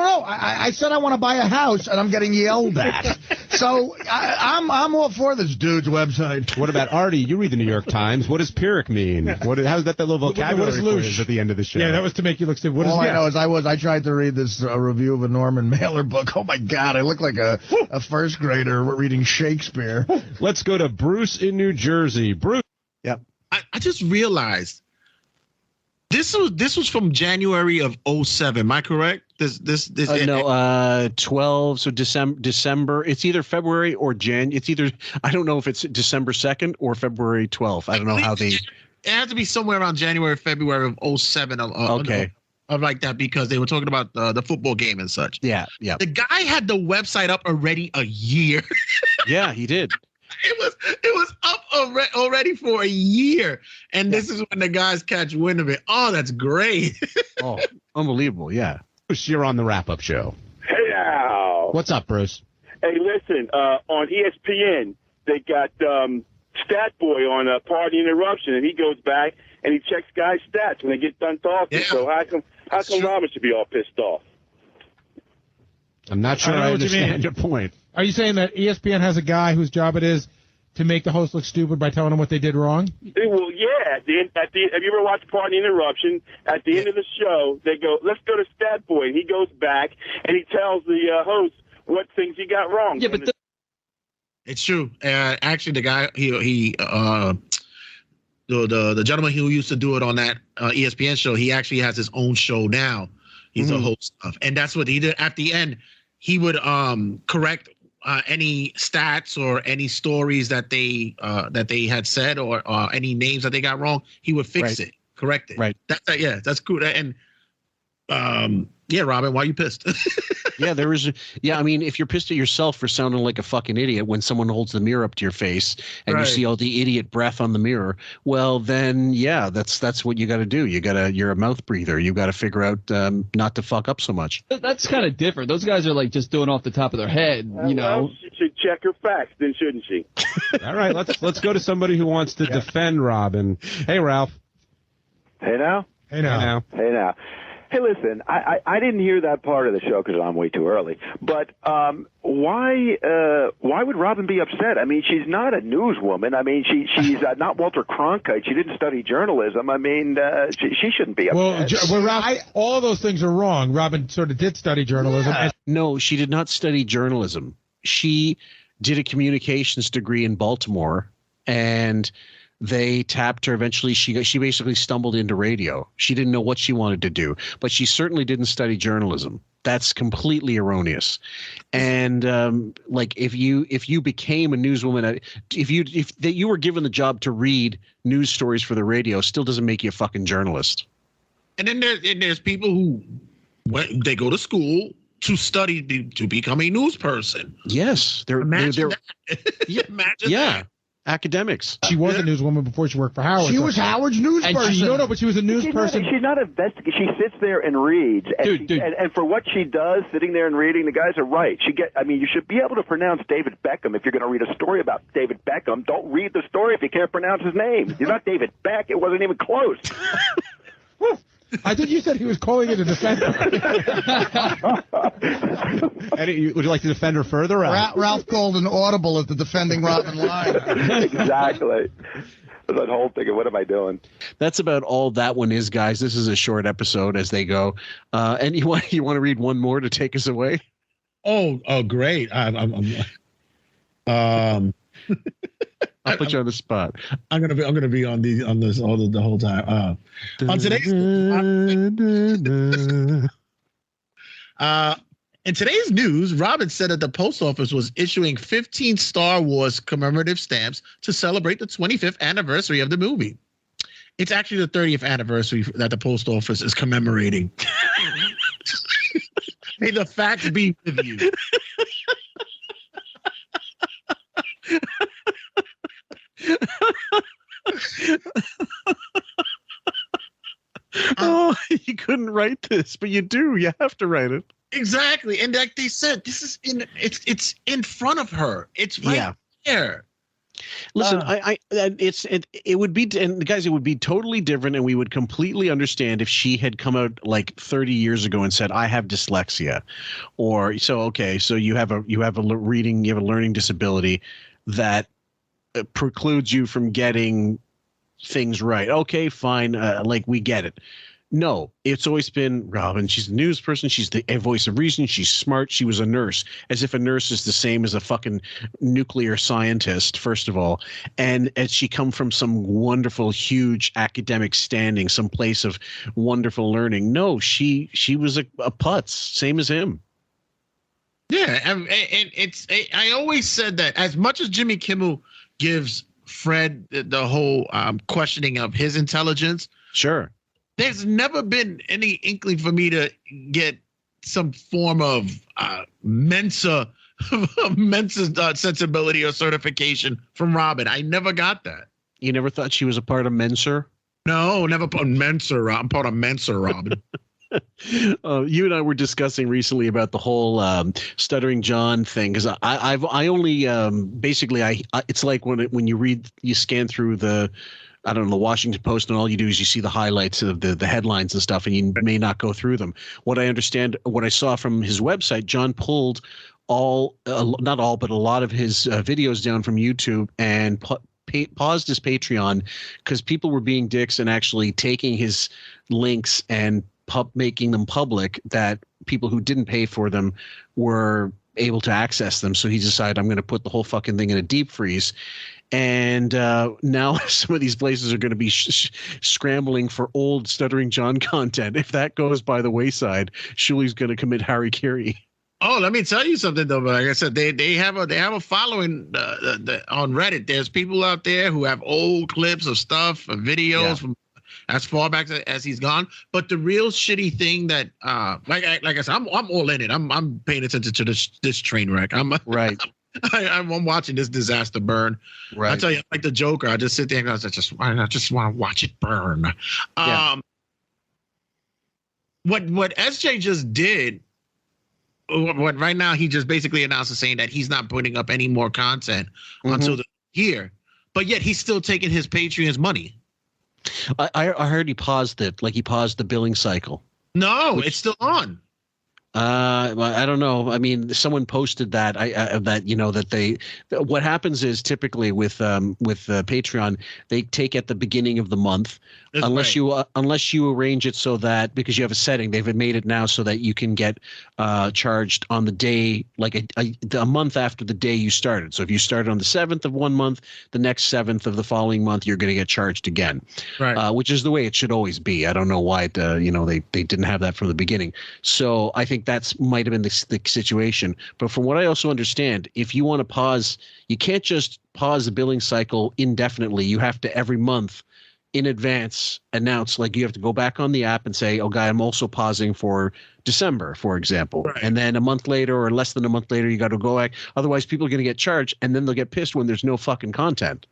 know. I said I want to buy a house, and I'm getting yelled at. So I'm all for this dude's website. What about Artie? You read the New York Times. What does Pyrrhic mean? How's that the little vocabulary quiz at the end of the show? Yeah, that was to make you look stupid. All I know is I tried to read this review of a Norman Mailer book. Oh my God, I look like a first grader reading Shakespeare. Let's go to Bruce in New Jersey. Bruce. Yep. I just realized this was from January of 2007. Am I correct? No, 12. So December. It's either February or Jan. It's either, I don't know if it's December 2nd or February 12th. I don't know how they. It had to be somewhere around January, February of 2007. Okay. Of like that, because they were talking about the football game and such. Yeah. The guy had the website up already a year. Yeah, he did. It was up already for a year, and this is when the guys catch wind of it. Oh, that's great! Oh, unbelievable! Yeah, Bruce, you're on the wrap-up show. Hey now, what's up, Bruce? Hey, listen, on ESPN they got Stat Boy on Party Interruption, and he goes back and he checks guys' stats when they get done talking. Yeah. So how come Robin should be all pissed off? I'm not sure I understand your point. Are you saying that ESPN has a guy whose job it is to make the host look stupid by telling them what they did wrong? Well, yeah. Have you ever watched Party Interruption? At the end of the show, they go, let's go to Stat Boy. And he goes back and he tells the host what things he got wrong. Yeah, but It's true. Actually, the guy the gentleman who used to do it on that ESPN show, he actually has his own show now. He's a host of, and that's what he did at the end. He would correct any stats or any stories that they had said or any names that they got wrong. He would fix it, correct it. Right. That's cool. And Robin, why are you pissed? I mean, if you're pissed at yourself for sounding like a fucking idiot when someone holds the mirror up to your face and you see all the idiot breath on the mirror, well, then that's what you got to do. You're a mouth breather. You got to figure out not to fuck up so much. That's kind of different. Those guys are like just doing off the top of their head, you know. Well, she should check her facts, then shouldn't she? All right, let's go to somebody who wants to defend Robin. Hey, Ralph. Hey now. Hey now. Hey now. Hey, listen, I didn't hear that part of the show because I'm way too early. But why would Robin be upset? I mean, she's not a newswoman. I mean, she's not Walter Cronkite. She didn't study journalism. I mean, she shouldn't be upset. Well, Ralph, all those things are wrong. Robin sort of did study journalism. Yeah. No, she did not study journalism. She did a communications degree in Baltimore, and they tapped her. Eventually, she basically stumbled into radio. She didn't know what she wanted to do, but she certainly didn't study journalism. That's completely erroneous. And if you became a newswoman, if you were given the job to read news stories for the radio, still doesn't make you a fucking journalist. And then there's people who they go to school to study to become a news person. Yes, Imagine that. Academics. She was a newswoman before she worked for Howard. She was Howard's news person. But she was a news person. She's not investigating. She sits there and reads. And, and for what she does, sitting there and reading, the guys are right. You should be able to pronounce David Beckham if you're going to read a story about David Beckham. Don't read the story if you can't pronounce his name. You're not David Beck. It wasn't even close. I think you said he was calling it a defender. Eddie, would you like to defend her further? Ralph called an audible at the defending Robin line. Exactly. That whole thing of what am I doing? That's about all that one is, guys. This is a short episode as they go. And you want to read one more to take us away? Oh, great. I'll put you on the spot. I'm gonna be on this the whole time. On today's in today's news, Robin said that the post office was issuing 15 Star Wars commemorative stamps to celebrate the 25th anniversary of the movie. It's actually the 30th anniversary that the post office is commemorating. May the facts be with you. Oh, you couldn't write this, but you do. You have to write it. Exactly, and like they said, this is it's in front of her. It's right there. Listen, it would be, and guys, it would be totally different, and we would completely understand if she had come out like 30 years ago and said, "I have dyslexia," or so you have a learning disability that precludes you from getting things right. Okay, fine. We get it. No, it's always been Robin. She's a news person. She's the voice of reason. She's smart. She was a nurse, as if a nurse is the same as a fucking nuclear scientist, first of all. And as she come from some wonderful, huge academic standing, some place of wonderful learning. No, she was a putz, same as him. Yeah, and I always said that as much as Jimmy Kimmel gives Fred the whole questioning of his intelligence. Sure. There's never been any inkling for me to get some form of Mensa sensibility or certification from Robin. I never got that. You never thought she was a part of Mensa? No, never part of Mensa. I'm part of Mensa, Robin. You and I were discussing recently about the whole Stuttering John thing, because I only it's like when you scan through the Washington Post, and all you do is you see the highlights of the headlines and stuff, and you may not go through them. What I saw from his website, John pulled not all, but a lot of his videos down from YouTube and paused his Patreon because people were being dicks and actually taking his links and making them public, that people who didn't pay for them were able to access them. So he decided, I'm going to put the whole fucking thing in a deep freeze. And now some of these places are going to be scrambling for old Stuttering John content. If that goes by the wayside, Shuli's going to commit harikiri. Oh, let me tell you something though. Like I said, they have a following on Reddit. There's people out there who have old clips of stuff, videos from as far back as he's gone. But the real shitty thing that, like I said, I'm all in it. I'm paying attention to this train wreck. I'm right. I'm watching this disaster burn. Right. I tell you, like the Joker, I just sit there and I just want to watch it burn. What SJ just did. What right now he just basically announced saying that he's not putting up any more content until the year, but yet he's still taking his Patreon's money. I heard he paused it, like he paused the billing cycle. No, it's still on. I don't know. I mean, someone posted that what happens is typically with Patreon, they take at the beginning of the month, unless you arrange it so that, because you have a setting, they've made it now so that you can get charged on the day, like a month after the day you started. So if you started on the 7th of one month, the next 7th of the following month, you're going to get charged again. Right. Which is the way it should always be. I don't know why they didn't have that from the beginning. So I think that's might have been the situation. But from what I also understand, if you want to pause, you can't just pause the billing cycle indefinitely. You have to every month in advance announce, like you have to go back on the app and say, oh, guy, I'm also pausing for December, for example. Right. And then a month later or less than a month later, you got to go back. Otherwise, people are going to get charged and then they'll get pissed when there's no fucking content.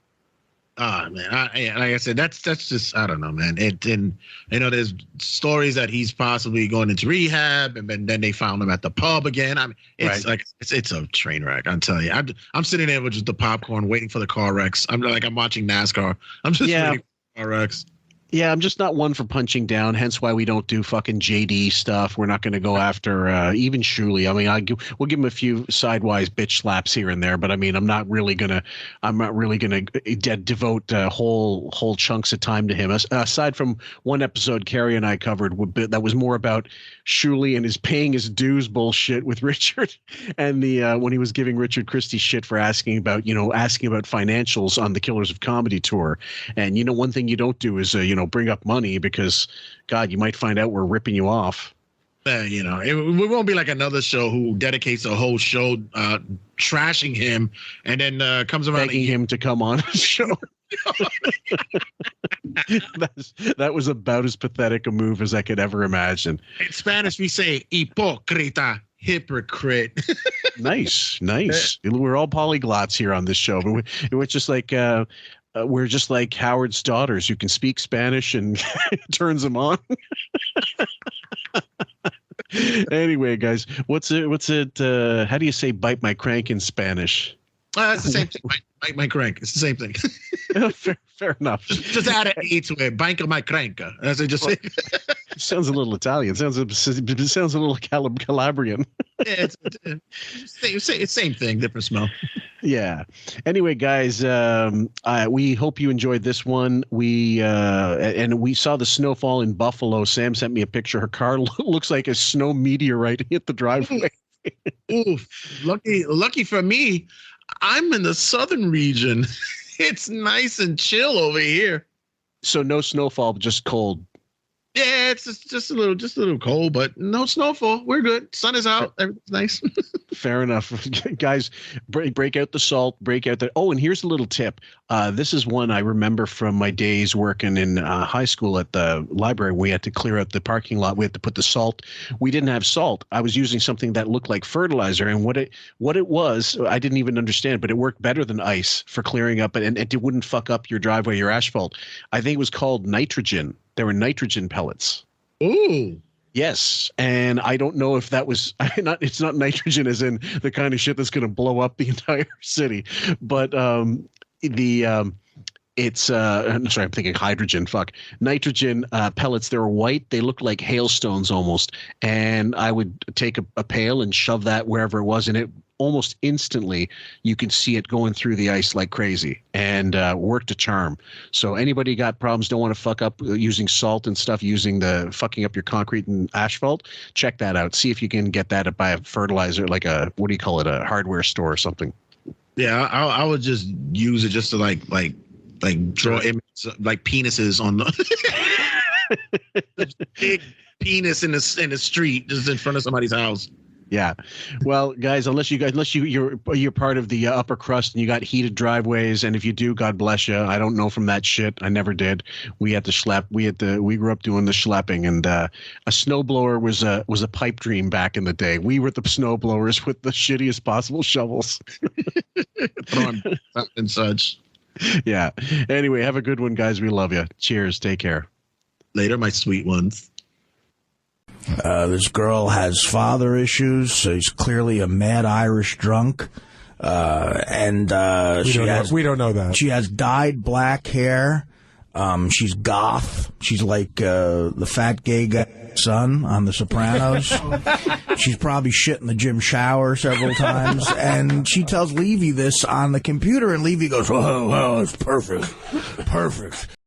Ah, man, like I said, that's just, I don't know, man. There's stories that he's possibly going into rehab, and then they found him at the pub again. I mean, it's it's a train wreck. I'm telling you, I'm sitting there with just the popcorn, waiting for the car wrecks. I'm watching NASCAR. I'm just waiting for car wrecks. Yeah, I'm just not one for punching down. Hence why we don't do fucking JD stuff. We're not going to go after even Shuli. I mean, we'll give him a few sidewise bitch slaps here and there, but I mean, I'm not really gonna devote whole chunks of time to him. Aside from one episode Carrie and I covered that was more about Shuli and his paying his dues bullshit with Richard, and the when he was giving Richard Christie shit for asking about financials on the Killers of Comedy tour. And one thing you don't do is bring up money, because God, you might find out we're ripping you off. It won't be like another show who dedicates a whole show trashing him and then comes around begging him to come on a show. That was about as pathetic a move as I could ever imagine. In Spanish, we say hipócrita, hypocrite. Nice. We're all polyglots here on this show, but we're just like we're just like Howard's daughters who can speak Spanish and turns them on. Anyway, guys, what's it? How do you say "bite my crank" in Spanish? It's the same thing. Bite my crank. It's the same thing. Fair enough. Just add an E to it. Banca my cranka. As I just say. Sounds a little Italian. Sounds a little Calabrian. Yeah, it's same thing, different smell. Yeah. Anyway, guys, we hope you enjoyed this one. We saw the snowfall in Buffalo. Sam sent me a picture. Her car looks like a snow meteorite hit the driveway. Oof. Lucky for me, I'm in the southern region. It's nice and chill over here. So no snowfall, just cold. Yeah, it's just a little cold, but no snowfall. We're good. Sun is out. Everything's nice. Fair enough. Guys, break out the salt, Oh, and here's a little tip. This is one I remember from my days working in high school at the library. We had to clear out the parking lot. We had to put the salt. We didn't have salt. I was using something that looked like fertilizer, and what it was, I didn't even understand, but it worked better than ice for clearing up, and it wouldn't fuck up your driveway, your asphalt. I think it was called nitrogen. There were nitrogen pellets. Ooh. Yes, and I don't know if that was it's not nitrogen as in the kind of shit that's going to blow up the entire city, but it's I'm sorry, I'm thinking hydrogen. Fuck, nitrogen pellets. They were white. They looked like hailstones almost. And I would take a pail and shove that wherever it was, and almost instantly you can see it going through the ice like crazy, and worked a charm. So anybody got problems, don't want to fuck up using salt and stuff, using the fucking up your concrete and asphalt, check that out. See if you can get that by a fertilizer, like a, what do you call it, a hardware store or something. Yeah, I would just use it just to like draw images like penises on the big penis in the street, just in front of somebody's house. Yeah, well, guys, unless you're part of the upper crust and you got heated driveways, and if you do, God bless you. I don't know from that shit. I never did. We had to schlep. We grew up doing the schlepping, and a snowblower was a pipe dream back in the day. We were the snowblowers with the shittiest possible shovels, throwing and such. Yeah. Anyway, have a good one, guys. We love you. Cheers. Take care. Later, my sweet ones. This girl has father issues, so he's clearly a mad Irish drunk. We don't know that. She has dyed black hair. She's goth. She's like the fat gay guy's son on The Sopranos. She's probably shit in the gym shower several times. And she tells Levy this on the computer, and Levy goes, "Oh, it's perfect. Perfect."